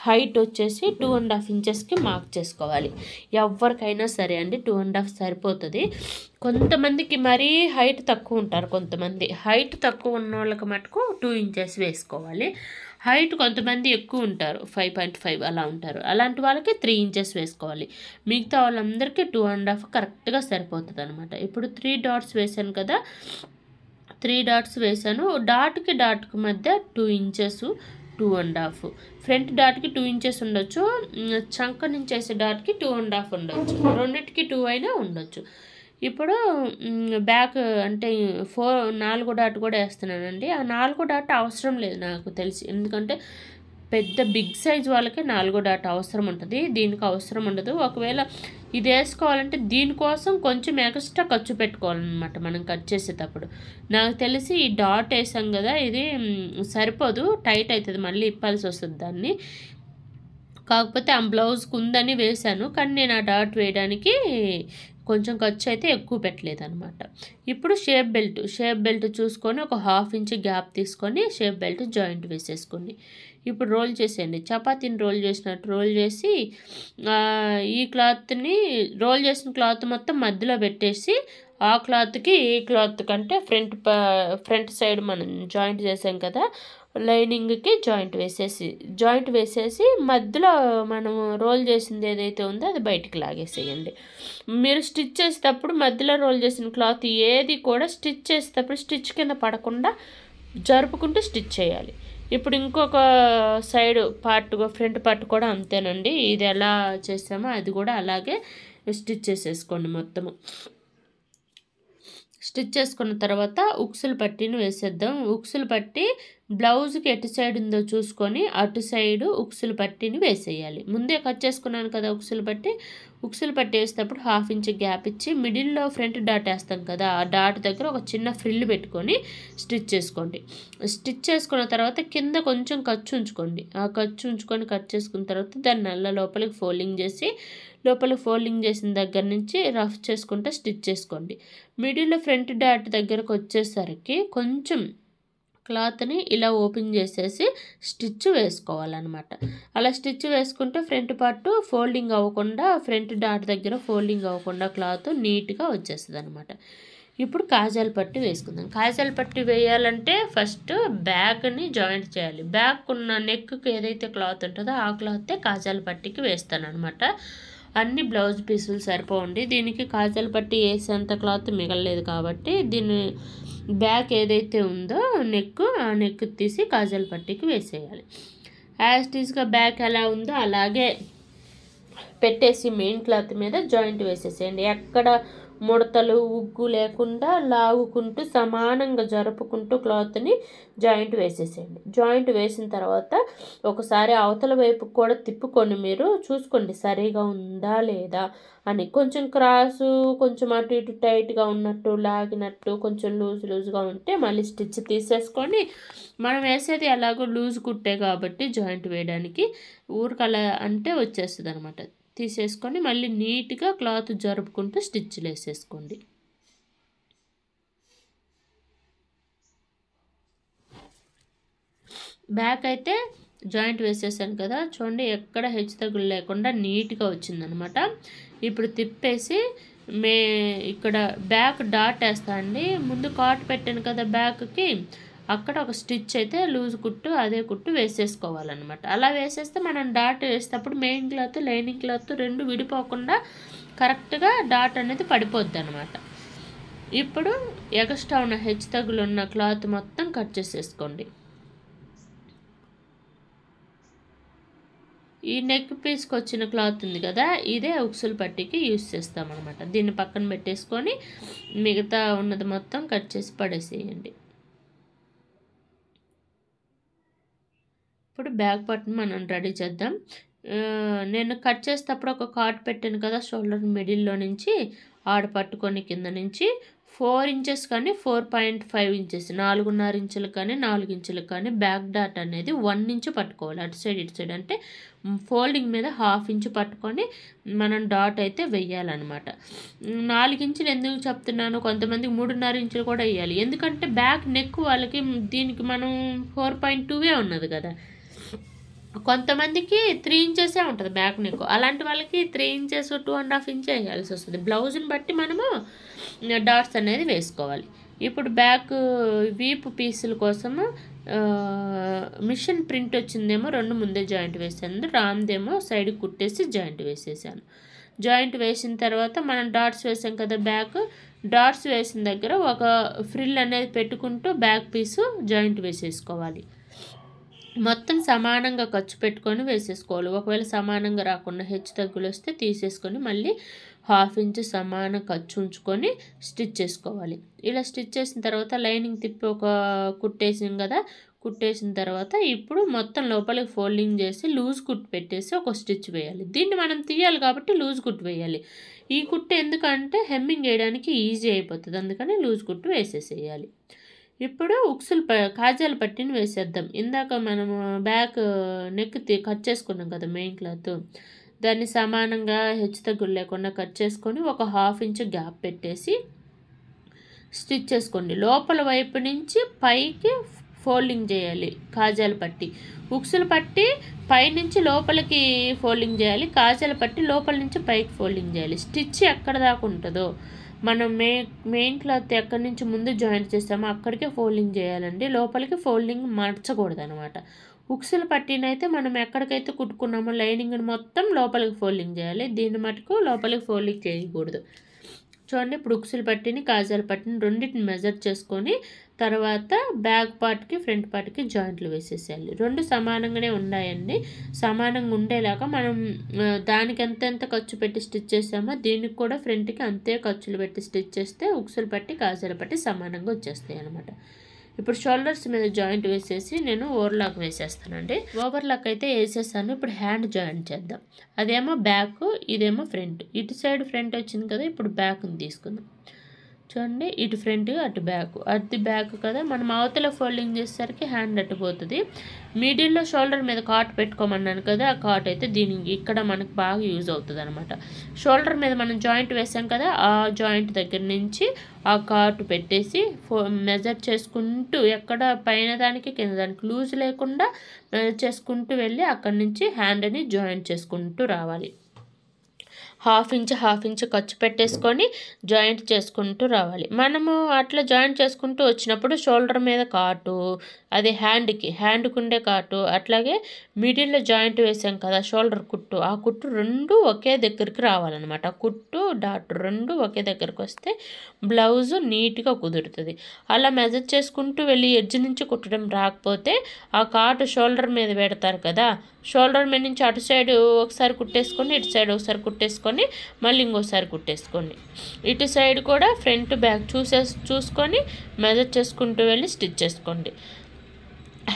హైట్ వచ్చేసి 2.5 ఇంచెస్కి మార్క్ చేసుకోవాలి. ఎవరికైనా సరే అండి 2.5 సరిపోతుంది. కొంతమందికి మరీ హైట్ తక్కువ ఉంటారు, కొంతమంది హైట్ తక్కువ ఉన్న వాళ్ళకి మటుకు 2 ఇంచెస్ వేసుకోవాలి. హైట్ కొంతమంది ఎక్కువ ఉంటారు, 5.5 అలా ఉంటారు, అలాంటి వాళ్ళకి 3 ఇంచెస్ వేసుకోవాలి. మిగతా వాళ్ళందరికీ 2.5 కరెక్ట్గా సరిపోతుంది అనమాట. ఇప్పుడు 3 డాట్స్ వేసాను కదా, 3 డాట్స్ వేసాను. డాట్కి మధ్య 2 ఇంచెస్, 2.5. ఫ్రంట్ డాట్కి 2 ఇంచెస్ ఉండొచ్చు, చంక నుంచి వేసే డాట్కి 2.5 ఉండొచ్చు, రెండింటికి 2 అయినా ఉండొచ్చు. ఇప్పుడు బ్యాక్ అంటే 4 డాట్ కూడా వేస్తున్నానండి. ఆ 4 డాట్ అవసరం లేదు నాకు తెలిసి, ఎందుకంటే పెద్ద బిగ్ సైజ్ వాళ్ళకి 4 డాట్ అవసరం ఉంటుంది, దీనికి అవసరం ఉండదు. ఒకవేళ ఇది వేసుకోవాలంటే దీనికోసం కొంచెం ఎక్స్ట్రా ఖర్చు పెట్టుకోవాలన్నమాట మనం కట్ చేసేటప్పుడు. నాకు తెలిసి ఈ డాట్ వేసాం కదా, ఇది సరిపోదు, టైట్ అవుతుంది, మళ్ళీ ఇప్పాల్సి వస్తుంది దాన్ని. కాకపోతే ఆ బ్లౌజ్కి ఉందని వేశాను, కానీ నేను ఆ డాట్ వేయడానికి కొంచెం ఖర్చు అయితే ఎక్కువ పెట్టలేదు అనమాట. ఇప్పుడు షేప్ బెల్ట్ చూసుకొని ఒక 1/2 ఇంచ్ గ్యాప్ తీసుకొని షేప్ బెల్ట్ జాయింట్ వేసేసుకోండి. ఇప్పుడు రోల్ చేసేయండి, చపాతీని రోల్ చేసినట్టు రోల్ చేసి ఈ క్లాత్ని రోల్ చేసిన క్లాత్ మొత్తం మధ్యలో పెట్టేసి ఆ క్లాత్కి ఈ క్లాత్ కంటే ఫ్రంట్ సైడ్ మనం జాయింట్ చేసాం కదా, లైనింగ్కి జాయింట్ వేసేసి మధ్యలో మనం రోల్ చేసింది ఏదైతే ఉందో అది బయటికి లాగేసేయండి. మీరు స్టిచ్ చేసేటప్పుడు మధ్యలో రోల్ చేసిన క్లాత్ ఏది కూడా స్టిచ్ చేసేటప్పుడు స్టిచ్ కింద పడకుండా జరుపుకుంటూ స్టిచ్ చేయాలి. ఇప్పుడు ఇంకొక సైడ్ పార్ట్, ఫ్రంట్ పార్ట్ కూడా అంతేనండి. ఇది ఎలా చేసామో అది కూడా అలాగే స్టిచ్ చేసేసుకోండి మొత్తము. స్టిచ్ చేసుకున్న తర్వాత ఉక్సులు పట్టిని వేసేద్దాం. ఉక్సులు పట్టి బ్లౌజ్కి ఎటు సైడ్ ఉందో చూసుకొని అటు సైడు ఉక్సులు పట్టిని వేసేయాలి. ముందే కట్ చేసుకున్నాను కదా ఉక్సులు పట్టి వేసేటప్పుడు 1/2 ఇంచ్ గ్యాప్ ఇచ్చి మిడిల్లో ఫ్రంట్ డాట్ వేస్తాం కదా, ఆ డాట్ దగ్గర ఒక చిన్న ఫ్రిల్ పెట్టుకొని స్టిచ్ చేసుకోండి. స్టిచ్ చేసుకున్న తర్వాత కింద కొంచెం ఖర్చు ఉంచుకోండి. ఆ ఖర్చు ఉంచుకొని కట్ చేసుకున్న తర్వాత దాన్ని నల్ల లోపలికి ఫోల్డింగ్ చేసి ఫోల్డింగ్ చేసిన దగ్గర నుంచి రఫ్ చేసుకుంటే స్టిచ్ చేసుకోండి. మిడిల్లో ఫ్రంట్ డాట్ దగ్గరకు వచ్చేసరికి కొంచెం క్లాత్ని ఇలా ఓపెన్ చేసేసి స్టిచ్ వేసుకోవాలన్నమాట. అలా స్టిచ్ వేసుకుంటే ఫ్రంట్ పార్ట్ ఫోల్డింగ్ అవ్వకుండా, ఫ్రంట్ డాట్ దగ్గర ఫోల్డింగ్ అవ్వకుండా క్లాత్ నీట్గా వచ్చేస్తుంది అనమాట. ఇప్పుడు కాజాల పట్టీ వేసుకుందాం. కాజాల పట్టీ వేయాలంటే ఫస్ట్ బ్యాక్ని జాయింట్ చేయాలి. బ్యాక్ ఉన్న నెక్కి ఏదైతే క్లాత్ ఉంటుందో ఆ క్లాతే కాజాల పట్టీకి వేస్తాను అనమాట. అన్ని బ్లౌజ్ పీసులు సరిపోండి. దీనికి కాజాల పట్టీ వేసేంత క్లాత్ మిగలలేదు కాబట్టి దీన్ని బ్యాక్ ఏదైతే ఉందో నెక్, ఆ నెక్ తీసి కాజాల పట్టీకి వేసేయాలి. యాజ్ టీజ్గా బ్యాక్ ఎలా ఉందో అలాగే పెట్టేసి మెయిన్ క్లాత్ మీద జాయింట్ వేసేసేయండి. ఎక్కడ ముడతలు ఉగ్గు లేకుండా లాగుకుంటూ సమానంగా జరుపుకుంటూ క్లాత్ని జాయింట్ వేసేసేయండి. జాయింట్ వేసిన తర్వాత ఒకసారి అవతల వైపు కూడా తిప్పుకొని మీరు చూసుకోండి సరిగా ఉందా లేదా అని. కొంచెం క్రాసు, కొంచెం అటు ఇటు టైట్గా ఉన్నట్టు, లాగినట్టు, కొంచెం లూజ్గా ఉంటే మళ్ళీ స్టిచ్ తీసేసుకొని, మనం వేసేది ఎలాగో లూజ్ కుట్టే కాబట్టి జాయింట్ వేయడానికి ఊరికలా అంటే వచ్చేస్తుంది అనమాట. తీసేసుకొని మళ్ళీ నీట్గా క్లాత్ జరుపుకుంటూ స్టిచ్లు వేసేసుకోండి. బ్యాక్ అయితే జాయింట్ వేసేసాను కదా, చూడండి ఎక్కడ హెచ్చు తగులు లేకుండా నీట్గా వచ్చిందనమాట. ఇప్పుడు తిప్పేసి ఇక్కడ బ్యాక్ డాట్ వేస్తా అండి. ముందు కాట్ పెట్టాను కదా బ్యాక్కి, అక్కడ ఒక స్టిచ్ అయితే లూజ్ కుట్టు అదే కుట్టు వేసేసుకోవాలన్నమాట. అలా వేసేస్తే మనం డాట్ వేసేటప్పుడు మెయిన్ క్లాత్ లైనింగ్ క్లాత్ రెండు విడిపోకుండా కరెక్ట్గా డాట్ అనేది పడిపోద్ది అనమాట. ఇప్పుడు ఎక్స్ట్రా ఉన్న హెచ్చు తగులు ఉన్న క్లాత్ మొత్తం కట్ చేసేసుకోండి. ఈ నెక్ పీస్కి వచ్చిన క్లాత్ ఉంది కదా, ఇదే ఉక్సులు పట్టీకి యూస్ చేస్తామన్నమాట. దీన్ని పక్కన పెట్టేసుకొని మిగతా ఉన్నది మొత్తం కట్ చేసి పడేసేయండి. ఇప్పుడు బ్యాక్ పార్ట్ని మనం రెడీ చేద్దాం. నేను కట్ చేసేటప్పుడు ఒక కాట్ పెట్టాను కదా షోల్డర్ మిడిల్లో నుంచి, ఆడ పట్టుకొని కింద నుంచి 4 ఇంచెస్ కానీ 4.5 ఇంచెస్ 4.5 ఇంచులు కానీ 4 ఇంచులు కానీ బ్యాక్ డాట్ అనేది 1 ఇంచ్ పట్టుకోవాలి. అటు సైడ్ ఇటు సైడ్ అంటే ఫోల్డింగ్ మీద 1/2 ఇంచ్ పట్టుకొని మనం డాట్ అయితే వెయ్యాలన్నమాట. 4 ఇంచులు ఎందుకు చెప్తున్నాను, కొంతమందికి 3.5 ఇంచులు కూడా వేయాలి. ఎందుకంటే బ్యాక్ నెక్ వాళ్ళకి దీనికి మనం 4.2 ఉన్నది కదా, కొంతమందికి 3 ఇంచెసే ఉంటుంది బ్యాక్ నెక్. అలాంటి వాళ్ళకి 3 ఇంచెస్ 2.5 ఇంచ్ వేయాల్సి వస్తుంది. బ్లౌజ్ని బట్టి మనము డాట్స్ అనేది వేసుకోవాలి. ఇప్పుడు బ్యాక్ వీపు పీసుల కోసము మిషన్ ప్రింట్ వచ్చిందేమో 2 ముందే జాయింట్ వేసాను, రామ్దేమో సైడ్ కుట్టేసి జాయింట్ వేసేసాను. జాయింట్ వేసిన తర్వాత మనం డాట్స్ వేసాం కదా బ్యాక్, డాట్స్ వేసిన దగ్గర ఒక ఫ్రిల్ అనేది పెట్టుకుంటూ బ్యాక్ పీసు జాయింట్ వేసేసుకోవాలి. మొత్తం సమానంగా ఖర్చు పెట్టుకొని వేసేసుకోవాలి. ఒకవేళ సమానంగా రాకుండా హెచ్చు తగ్గులు వస్తే తీసేసుకొని మళ్ళీ 1/2 ఇంచ్ సమాన ఖర్చు ఉంచుకొని స్టిచ్ చేసుకోవాలి. ఇలా స్టిచ్ చేసిన తర్వాత లైనింగ్ తిప్పి ఒక కుట్టేసాం కదా, కుట్టేసిన తర్వాత ఇప్పుడు మొత్తం లోపలికి ఫోల్డింగ్ చేసి లూజ్ కుట్టు పెట్టేసి ఒక స్టిచ్ వేయాలి. దీన్ని మనం తీయాలి కాబట్టి లూజ్ కుట్టు వేయాలి. ఈ కుట్టు ఎందుకంటే హెమ్మింగ్ వేయడానికి ఈజీ అయిపోతుంది, అందుకని లూజ్ కుట్టు వేసేసేయాలి. ఇప్పుడు కాజాల పట్టీని వేసేద్దాం. ఇందాక మనము బ్యాక్ నెక్ కట్ చేసుకున్నాం కదా మెయిన్ క్లాత్, దాన్ని సమానంగా హెచ్చు తగ్గులు లేకుండా కట్ చేసుకొని ఒక 1/2 ఇంచ్ గ్యాప్ పెట్టేసి స్టిచ్ చేసుకోండి. లోపల వైపు నుంచి పైకి ఫోల్డింగ్ చేయాలి కాజాల పట్టీ. ఉక్సుల పట్టీ పైనుంచి లోపలికి ఫోల్డింగ్ చేయాలి, కాజాల పట్టీ లోపల నుంచి పైకి ఫోల్డింగ్ చేయాలి. స్టిచ్ ఎక్కడ దాకా ఉంటుందో మనం మెయిన్ క్లాత్ ఎక్కడి నుంచి ముందు జాయింట్ చేస్తామో అక్కడికే ఫోల్డింగ్ చేయాలండి, లోపలికి ఫోల్డింగ్ మార్చకూడదు అనమాట. ఉక్సుల పట్టీని అయితే మనం ఎక్కడికైతే కుట్టుకున్నామో లైనింగ్ని మొత్తం లోపలికి ఫోల్డింగ్ చేయాలి, దీన్ని మటుకు లోపలికి ఫోల్డింగ్ చేయకూడదు. చూడండి ఇప్పుడు ఉక్సుల పట్టీని కాజాల పట్టీని రెండింటిని మెజర్ చేసుకొని తర్వాత బ్యాక్ పార్ట్కి ఫ్రంట్ పార్ట్కి జాయింట్లు వేసేసేయాలి. రెండు సమానంగానే ఉన్నాయండి. సమానంగా ఉండేలాగా మనం దానికి ఎంత ఖర్చు పెట్టి స్టిచ్ చేసామో దీనికి కూడా ఫ్రంట్కి అంతే ఖర్చులు పెట్టి స్టిచ్ చేస్తే ఉక్సులు పట్టి కాజాల పట్టి సమానంగా వచ్చేస్తాయి అన్నమాట. ఇప్పుడు షోల్డర్స్ మీద జాయింట్ వేసేసి నేను ఓవర్లాక్ వేసేస్తానండి. ఓవర్లాక్ అయితే వేసేసాను. ఇప్పుడు హ్యాండ్ జాయింట్ చేద్దాం. అదేమో బ్యాక్, ఇదేమో ఫ్రంట్. ఇటు సైడ్ ఫ్రంట్ వచ్చింది కదా, ఇప్పుడు బ్యాక్ని తీసుకుందాం. చూడండి, ఇటు ఫ్రంట్ అటు బ్యాక్, అది బ్యాక్ కదా, మనం అవతల ఫోల్డింగ్ చేసేసరికి హ్యాండ్ అటు పోతుంది. మిడిల్లో షోల్డర్ మీద కాట్ పెట్టుకోమన్నాను కదా, ఆ కాట్ అయితే దీనికి ఇక్కడ మనకు బాగా యూజ్ అవుతుంది అనమాట. షోల్డర్ మీద మనం జాయింట్ వేసాం కదా, ఆ జాయింట్ దగ్గర నుంచి ఆ కాటు పెట్టేసి మెజర్ చేసుకుంటూ ఎక్కడ పైన దానికి కింద దానికి లూజ్ లేకుండా మెజర్ చేసుకుంటూ వెళ్ళి అక్కడి నుంచి హ్యాండ్ని జాయింట్ చేసుకుంటూ రావాలి. హాఫ్ ఇంచ్ ఖర్చు పెట్టేసుకొని జాయింట్ చేసుకుంటూ రావాలి. మనము అట్లా జాయింట్ చేసుకుంటూ వచ్చినప్పుడు షోల్డర్ మీద కాటు, అదే హ్యాండ్కి ఉండే కాటు, అట్లాగే మిడిల్లో జాయింట్ వేసాం కదా షోల్డర్ కుట్టు, ఆ కుట్టు రెండు ఒకే దగ్గరికి రావాలన్నమాట. కుట్టు డాట్ రెండు ఒకే దగ్గరికి వస్తే బ్లౌజు నీట్గా కుదురుతుంది. అలా మెజర్ చేసుకుంటూ వెళ్ళి ఎడ్జ్ నుంచి కుట్టడం రాకపోతే ఆ కాటు షోల్డర్ మీద పెడతారు కదా, షోల్డర్ మీద నుంచి అటు సైడ్ ఒకసారి కుట్టేసుకొని, ఇటు సైడ్ ఒకసారి కుట్టేసుకొని, మళ్ళీ ఇంకోసారి కుట్టేసుకోండి. ఇటు సైడ్ కూడా ఫ్రంట్ బ్యాక్ చూసుకొని మెజర్ చేసుకుంటూ వెళ్ళి స్టిచ్ చేసుకోండి.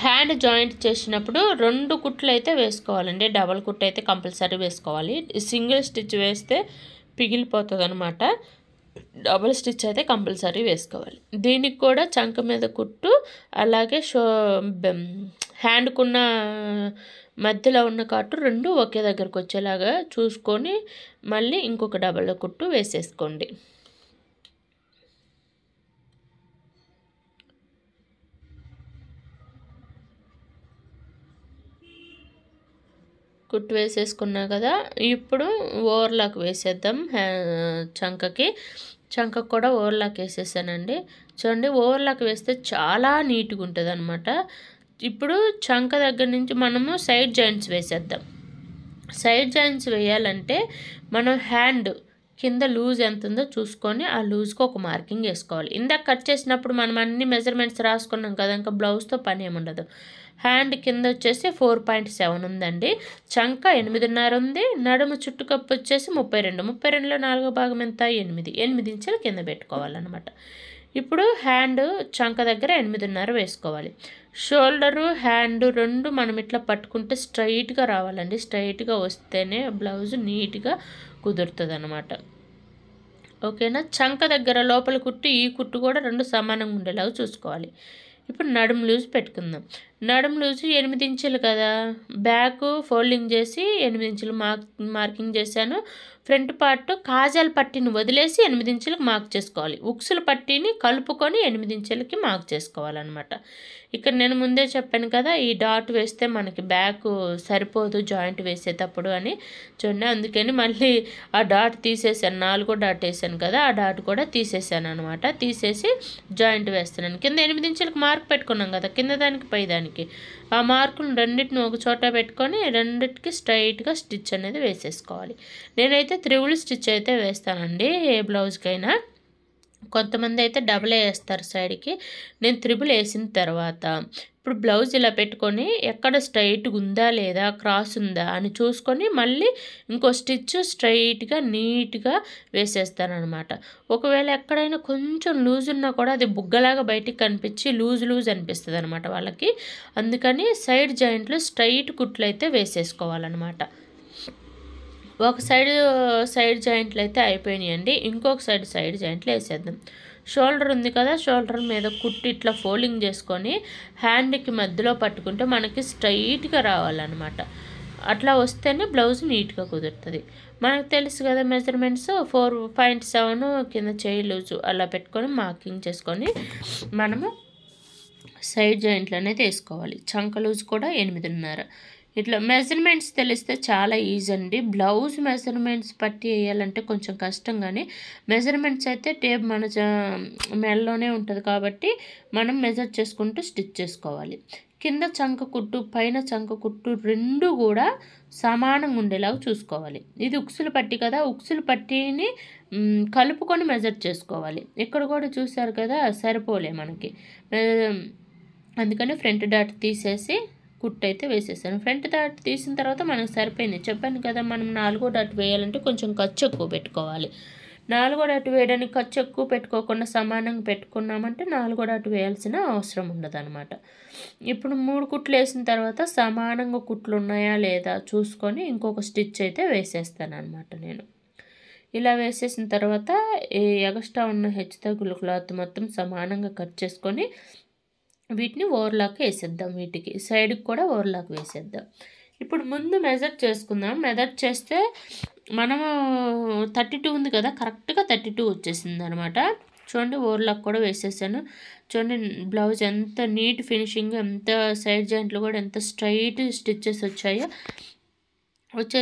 హ్యాండ్ జాయింట్ చేసినప్పుడు 2 కుట్లు అయితే వేసుకోవాలండి. డబల్ కుట్టు అయితే కంపల్సరీ వేసుకోవాలి. సింగిల్ స్టిచ్ వేస్తే పిగిలిపోతుంది అనమాట. డబుల్ స్టిచ్ అయితే కంపల్సరీ వేసుకోవాలి. దీనికి కూడా చంక మీద కుట్టు, అలాగే హ్యాండ్కున్న మధ్యలో ఉన్న కాటు రెండు ఒకే దగ్గరకు వచ్చేలాగా చూసుకొని మళ్ళీ ఇంకొక డబల్ కుట్టు వేసేసుకోండి. కుట్టు వేసేసుకున్నా కదా, ఇప్పుడు ఓవర్లాక్ వేసేద్దాం. చంకకు కూడా ఓవర్లాక్ వేసేసానండి. చూడండి, ఓవర్లాక్ వేస్తే చాలా నీట్గా ఉంటుంది అనమాట. ఇప్పుడు చంక దగ్గర నుంచి మనము సైడ్ జాయింట్స్ వేసేద్దాం. సైడ్ జాయింట్స్ వేయాలంటే మనం హ్యాండ్ కింద లూజ్ ఎంత ఉందో చూసుకొని ఆ లూజ్కి ఒక మార్కింగ్ వేసుకోవాలి. ఇందాక కట్ చేసినప్పుడు మనం అన్ని మెజర్మెంట్స్ రాసుకున్నాం కదా, ఇంకా బ్లౌజ్తో పని ఏముండదు. హ్యాండ్ కింద వచ్చేసి 4.7 ఉందండి, చంక 8.5 ఉంది, నడుము చుట్టుకప్పు వచ్చేసి 32లో 4వ భాగం ఎంత 8 ఇంచులు కింద పెట్టుకోవాలన్నమాట. ఇప్పుడు హ్యాండ్ చంక దగ్గర 8.5 వేసుకోవాలి. షోల్డరు హ్యాండ్ రెండు మనం ఇట్లా పట్టుకుంటే స్ట్రైట్గా రావాలండి. స్ట్రైట్గా వస్తేనే బ్లౌజ్ నీట్గా కుదురుతుంది అన్నమాట. ఓకేనా. చంక దగ్గర లోపల కుట్టు, ఈ కుట్టు కూడా రెండు సమానంగా ఉండేలాగా చూసుకోవాలి. ఇప్పుడు నడుము లూజ్ పెట్టుకుందాం. నడుము లూజ్ 8 ఇంచులు కదా, బ్యాక్ ఫోల్డింగ్ చేసి 8 ఇంచులు మార్కింగ్ చేశాను. ఫ్రంట్ పార్ట్ కాజాల పట్టీని వదిలేసి 8 ఇంచులకు మార్క్ చేసుకోవాలి. ఉక్సుల పట్టీని కలుపుకొని 8 ఇంచులకి మార్క్ చేసుకోవాలన్నమాట. ఇక్కడ నేను ముందే చెప్పాను కదా, ఈ డాట్ వేస్తే మనకి బ్యాక్ సరిపోదు జాయింట్ వేసేటప్పుడు అని చూడండి. అందుకని మళ్ళీ ఆ డాట్ తీసేసాను, 4వ డాట్ వేసాను కదా, ఆ డాట్ కూడా తీసేసాను అనమాట. తీసేసి జాయింట్ వేస్తున్నాను. కింద 8 ఇంచులకు మార్క్ పెట్టుకున్నాం కదా, కింద దానికి పై దానికి, ఆ మార్కులు రెండింటిని ఒక చోట పెట్టుకొని రెండింటికి స్ట్రైట్గా స్టిచ్ అనేది వేసేసుకోవాలి. నేనైతే 3 స్టిచ్ అయితే వేస్తానండి ఏ బ్లౌజ్కైనా. కొంతమంది అయితే డబుల్ వేస్తారు సైడ్కి, నేను 3 వేసిన తర్వాత ఇప్పుడు బ్లౌజ్ ఇలా పెట్టుకొని ఎక్కడ స్ట్రైట్గా ఉందా లేదా, క్రాస్ ఉందా అని చూసుకొని మళ్ళీ ఇంకో స్టిచ్ స్ట్రైట్గా నీట్గా వేసేస్తానమాట. ఒకవేళ ఎక్కడైనా కొంచెం లూజ్ ఉన్నా కూడా అది బుగ్గలాగా బయటికి కనిపించి లూజ్ అనిపిస్తుంది అనమాట వాళ్ళకి. అందుకని సైడ్ జాయింట్లు స్ట్రైట్ కుట్లు అయితే వేసేసుకోవాలన్నమాట. ఒక సైడ్ జాయింట్లు అయితే అయిపోయినాయండి. ఇంకొక సైడ్ జాయింట్లు వేసేద్దాం. షోల్డర్ ఉంది కదా, షోల్డర్ మీద కుట్టి ఇట్లా ఫోల్డింగ్ చేసుకొని హ్యాండ్కి మధ్యలో పట్టుకుంటే మనకి స్ట్రైట్గా రావాలన్నమాట. అట్లా వస్తేనే బ్లౌజ్ నీట్గా కుదురుతుంది. మనకు తెలుసు కదా మెజర్మెంట్స్, 4.7 కింద చేయి లూజు అలా పెట్టుకొని మార్కింగ్ చేసుకొని మనము సైడ్ జాయింట్లు అనేది వేసుకోవాలి. చంక లూజ్ కూడా 8.5. ఇట్లా మెజర్మెంట్స్ తెలిస్తే చాలా ఈజీ అండి. బ్లౌజ్ మెజర్మెంట్స్ పట్టి వేయాలంటే కొంచెం కష్టం, కానీ మెజర్మెంట్స్ అయితే టేప్ మన మెడలోనే ఉంటుంది కాబట్టి మనం మెజర్ చేసుకుంటూ స్టిచ్ చేసుకోవాలి. కింద చంక కుట్టు పైన చంక కుట్టు రెండు కూడా సమానంగా ఉండేలాగా చూసుకోవాలి. ఇది ఉక్సులు పట్టి కదా, ఉక్సులు పట్టిని కలుపుకొని మెజర్ చేసుకోవాలి. ఇక్కడ కూడా చూసారు కదా సరిపోలే మనకి, అందుకని ఫ్రంట్ డాట్ తీసేసి కుట్టు అయితే వేసేసాను. ఫ్రంట్ డాట్ తీసిన తర్వాత మనకు సరిపోయింది. చెప్పాను కదా, మనం 4వ డాట్ వేయాలంటే కొంచెం ఖర్చు ఎక్కువ పెట్టుకోవాలి. నాలుగో డాట్ వేయడానికి ఖర్చు ఎక్కువ పెట్టుకోకుండా సమానంగా పెట్టుకున్నామంటే నాలుగో డాట్ వేయాల్సిన అవసరం ఉండదన్నమాట. ఇప్పుడు 3 కుట్లు వేసిన తర్వాత సమానంగా కుట్లు ఉన్నాయా లేదా చూసుకొని ఇంకొక స్టిచ్ అయితే వేసేస్తానన్నమాట నేను. ఇలా వేసేసిన తర్వాత ఈ ఎగస్ట్రా ఉన్న హెచ్చుతగ్గుల క్లాత్ మొత్తం సమానంగా కట్ చేసుకొని వీటిని ఓవర్లాక్ వేసేద్దాం. వీటికి సైడ్కి కూడా ఓవర్లాక్ వేసేద్దాం. ఇప్పుడు ముందు మెజర్ చేసుకుందాం. మెజర్ చేస్తే మనము 32 ఉంది కదా, కరెక్ట్గా 32 వచ్చేసింది అనమాట. చూడండి ఓవర్లాక్ కూడా వేసేసాను. చూడండి బ్లౌజ్ ఎంత నీట్ ఫినిషింగ్, ఎంత సైడ్ జాయింట్లు కూడా ఎంత స్ట్రైట్ స్టిచ్చెస్ వచ్చాయో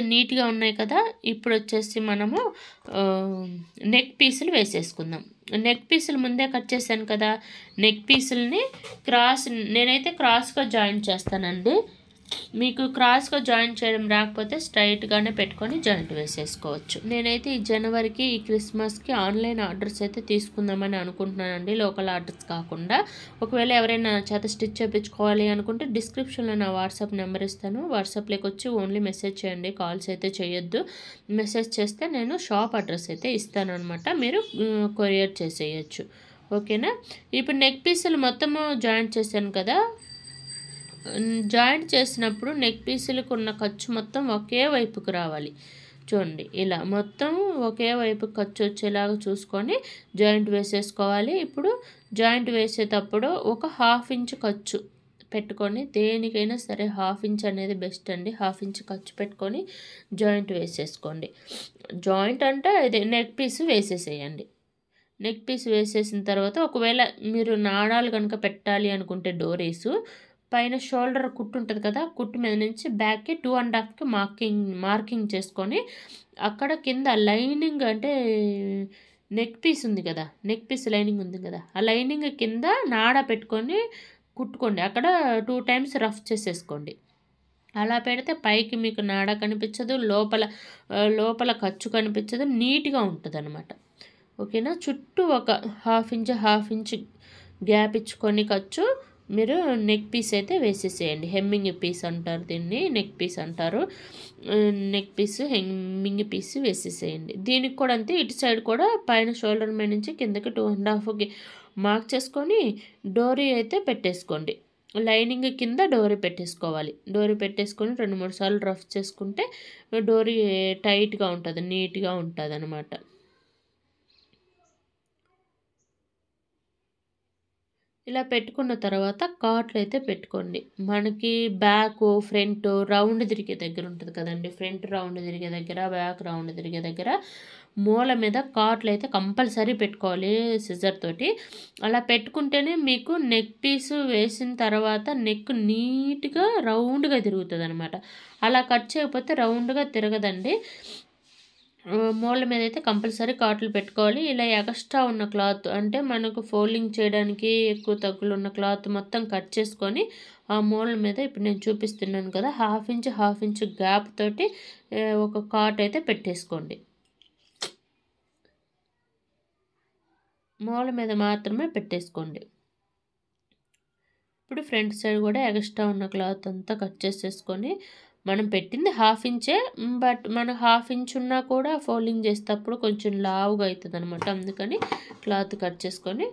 నీట్గా ఉన్నాయి కదా. ఇప్పుడు వచ్చేసి మనము నెక్ పీసులు వేసేసుకుందాం. నెక్ పీసులు ముందే కట్ చేశాను కదా, నెక్ పీసులని నేనైతే క్రాస్గా జాయింట్ చేస్తానండి. మీకు క్రాస్గా జాయింట్ చేయడం రాకపోతే స్ట్రైట్గానే పెట్టుకొని జాయింట్ వేసేసుకోవచ్చు. నేనైతే ఈ జనవరికి ఈ క్రిస్మస్కి ఆన్లైన్ ఆర్డర్స్ అయితే తీసుకుందామని అనుకుంటున్నానండి, లోకల్ ఆర్డర్స్ కాకుండా. ఒకవేళ ఎవరైనా చేత స్టిచ్ చేయించుకోవాలి అనుకుంటే డిస్క్రిప్షన్లో నా వాట్సాప్ నెంబర్ ఇస్తాను. వాట్సాప్లోకి వచ్చి ఓన్లీ మెసేజ్ చేయండి, కాల్స్ అయితే చేయొద్దు. మెసేజ్ చేస్తే నేను షాప్ అడ్రస్ అయితే ఇస్తాను అనమాట, మీరు కొరియర్ చేసేయచ్చు. ఓకేనా. ఇప్పుడు నెక్ పీసులు మొత్తము జాయింట్ చేశాను కదా. జాయింట్ చేసినప్పుడు నెక్ పీసులకు ఉన్న ఖర్చు మొత్తం ఒకే వైపుకు రావాలి. చూడండి ఇలా మొత్తం ఒకే వైపు ఖర్చు వచ్చేలాగా చూసుకొని జాయింట్ వేసేసుకోవాలి. ఇప్పుడు జాయింట్ వేసేటప్పుడు ఒక 1/2 ఇంచ్ ఖర్చు పెట్టుకొని, దేనికైనా సరే 1/2 ఇంచ్ అనేది బెస్ట్ అండి. 1/2 ఇంచ్ ఖర్చు పెట్టుకొని జాయింట్ వేసేసుకోండి. జాయింట్ అంటే ఇది నెక్ పీస్ వేసేసేయండి. నెక్ పీస్ వేసేసిన తర్వాత ఒకవేళ మీరు నాడాలు కనుక పెట్టాలి అనుకుంటే డోరీసు పైన షోల్డర్ కుట్టు ఉంటుంది కదా, కుట్టు మీద నుంచి బ్యాక్కి 2.5కి మార్కింగ్ చేసుకొని అక్కడ కింద లైనింగ్ అంటే నెక్ పీస్ ఉంది కదా, నెక్ పీస్ లైనింగ్ ఉంది కదా, ఆ లైనింగ్ కింద నాడ పెట్టుకొని కుట్టుకోండి. అక్కడ 2 టైమ్స్ రఫ్ చేసేసుకోండి. అలా పెడితే పైకి మీకు నాడ కనిపించదు, లోపల ఖర్చు కనిపించదు, నీట్గా ఉంటుంది అనమాట. ఓకేనా. చుట్టూ ఒక 1/2 ఇంచ్ గ్యాప్ ఇచ్చుకొని ఖర్చు మీరు నెక్ పీస్ అయితే వేసేసేయండి. హెమ్మింగ్ పీస్ అంటారు దీన్ని, నెక్ పీస్ అంటారు. నెక్ పీస్ హెమ్మింగ్ పీస్ వేసేసేయండి. దీనికి కూడా అంతే, ఇటు సైడ్ కూడా పైన షోల్డర్ మీద నుంచి కిందకి 2.5కి మార్క్ చేసుకొని డోరీ అయితే పెట్టేసుకోండి. లైనింగ్ కింద డోరీ పెట్టేసుకోవాలి. డోరీ పెట్టేసుకొని 2-3 సార్లు రఫ్ చేసుకుంటే డోరీ టైట్గా ఉంటుంది, నీట్గా ఉంటుంది అనమాట. ఇలా పెట్టుకున్న తర్వాత కాట్లు అయితే పెట్టుకోండి. మనకి బ్యాక్ ఫ్రంట్ రౌండ్ తిరిగే దగ్గర ఉంటుంది కదండి, ఫ్రంట్ రౌండ్ తిరిగే దగ్గర, బ్యాక్ రౌండ్ తిరిగే దగ్గర మూల మీద కాట్లు అయితే కంపల్సరీ పెట్టుకోవాలి సిజర్ తోటి. అలా పెట్టుకుంటేనే మీకు నెక్ పీసు వేసిన తర్వాత నెక్ నీట్గా రౌండ్గా తిరుగుతుంది అనమాట. అలా కట్ చేయకపోతే రౌండ్గా తిరగదండి. మూల మీద అయితే కంపల్సరీ కాట్లు పెట్టుకోవాలి. ఇలా ఎక్స్ట్రా ఉన్న క్లాత్ అంటే మనకు ఫోల్డింగ్ చేయడానికి ఎక్కువ తగ్గులు ఉన్న క్లాత్ మొత్తం కట్ చేసుకొని ఆ మూల మీద ఇప్పుడు నేను చూపిస్తున్నాను కదా 1/2 ఇంచ్ గ్యాప్ తోటి ఒక కాట్ అయితే పెట్టేసుకోండి. మూల మీద మాత్రమే పెట్టేసుకోండి. ఇప్పుడు ఫ్రంట్ సైడ్ కూడా ఎక్స్ట్రా ఉన్న క్లాత్ అంతా కట్ చేసేసుకొని, మనం పెట్టింది 1/2 ఇంచే, బట్ మన 1/2 ఇంచ్ ఉన్నా కూడా ఫోల్డింగ్ చేసేటప్పుడు కొంచెం లావుగా అవుతుంది అనమాట. అందుకని క్లాత్ కట్ చేసుకొని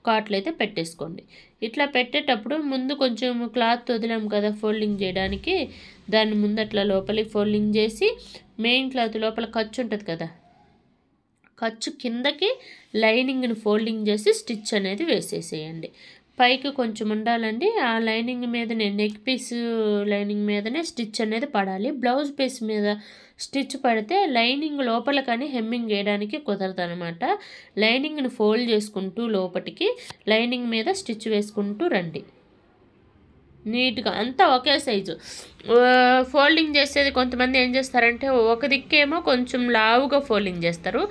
కాట్లు అయితే పెట్టేసుకోండి. ఇట్లా పెట్టేటప్పుడు ముందు కొంచెం క్లాత్ వదిలాం కదా ఫోల్డింగ్ చేయడానికి, దాన్ని ముందు అట్లా లోపలికి ఫోల్డింగ్ చేసి మెయిన్ క్లాత్ లోపల ఖర్చు ఉంటుంది కదా, ఖర్చు కిందకి లైనింగ్ని ఫోల్డింగ్ చేసి స్టిచ్ అనేది వేసేసేయండి. పైకి కొంచెం ఉండాలండి, ఆ లైనింగ్ మీదనే నెక్ పీస్ లైనింగ్ మీదనే స్టిచ్ అనేది పడాలి. బ్లౌజ్ పీస్ మీద స్టిచ్ పడితే లైనింగ్ లోపల కానీ హెమ్మింగ్ వేయడానికి కుదరదు అనమాట. లైనింగ్ని ఫోల్డ్ చేసుకుంటూ లోపటికి లైనింగ్ మీద స్టిచ్ వేసుకుంటూ రండి. నీట్గా అంతా ఒకే సైజు. ఫోల్డింగ్ చేసేది కొంతమంది ఏం చేస్తారంటే ఒక దిక్కేమో కొంచెం లావుగా ఫోల్డింగ్ చేస్తారు,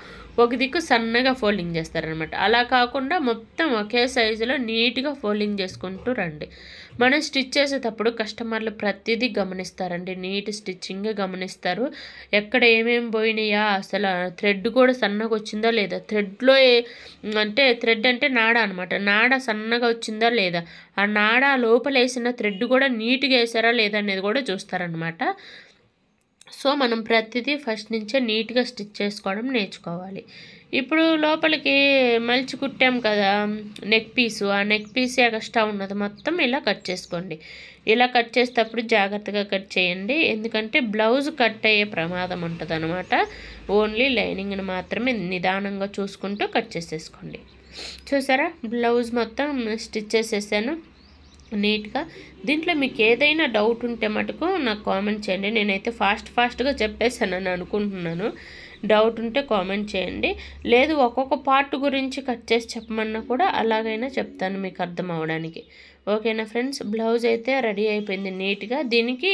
ఒక దిక్కు సన్నగా ఫోల్డింగ్ చేస్తారనమాట. అలా కాకుండా మొత్తం ఒకే సైజులో నీట్గా ఫోల్డింగ్ చేసుకుంటూ రండి. మనం స్టిచ్ చేసేటప్పుడు కస్టమర్లు ప్రతిదీ గమనిస్తారండి, నీట్ స్టిచ్చింగ్ గమనిస్తారు. ఎక్కడ ఏమేమి పోయినాయా, అసలు థ్రెడ్ కూడా సన్నగా వచ్చిందా లేదా, థ్రెడ్ అంటే నాడ అనమాట, నాడ సన్నగా వచ్చిందా లేదా, ఆ నాడ లోపల వేసిన థ్రెడ్ కూడా నీట్గా వేసారా లేదా అనేది కూడా చూస్తారనమాట. సో మనం ప్రతిదీ ఫస్ట్ నుంచే నీట్గా స్టిచ్ చేసుకోవడం నేర్చుకోవాలి. ఇప్పుడు లోపలికి మలిచి కుట్టాం కదా నెక్ పీసు, ఆ నెక్ పీస్ ఎక్స్ట్రా ఉన్నది మొత్తం ఇలా కట్ చేసుకోండి. ఇలా కట్ చేసేటప్పుడు జాగ్రత్తగా కట్ చేయండి, ఎందుకంటే బ్లౌజ్ కట్ అయ్యే ప్రమాదం ఉంటుంది అనమాట. ఓన్లీ లైనింగ్ని మాత్రమే నిదానంగా చూసుకుంటూ కట్ చేసేసుకోండి. చూసారా, బ్లౌజ్ మొత్తం స్టిచ్ చేసేసాను నీట్గా. దీంట్లో మీకు ఏదైనా డౌట్ ఉంటే మటుకు నాకు కామెంట్ చేయండి. నేనైతే ఫాస్ట్గా చెప్పేసానని అనుకుంటున్నాను. డౌట్ ఉంటే కామెంట్ చేయండి, లేదు ఒక్కొక్క పార్ట్ గురించి కట్ చేసి చెప్పమన్నా కూడా అలాగైనా చెప్తాను మీకు అర్థం అవ్వడానికి. ఓకేనా ఫ్రెండ్స్, బ్లౌజ్ అయితే రెడీ అయిపోయింది నీట్గా. దీనికి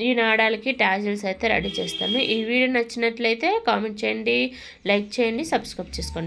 ఈ నాడాలకి టాజిల్స్ అయితే రెడీ చేస్తాను. ఈ వీడియో నచ్చినట్లయితే కామెంట్ చేయండి, లైక్ చేయండి, సబ్స్క్రైబ్ చేసుకోండి.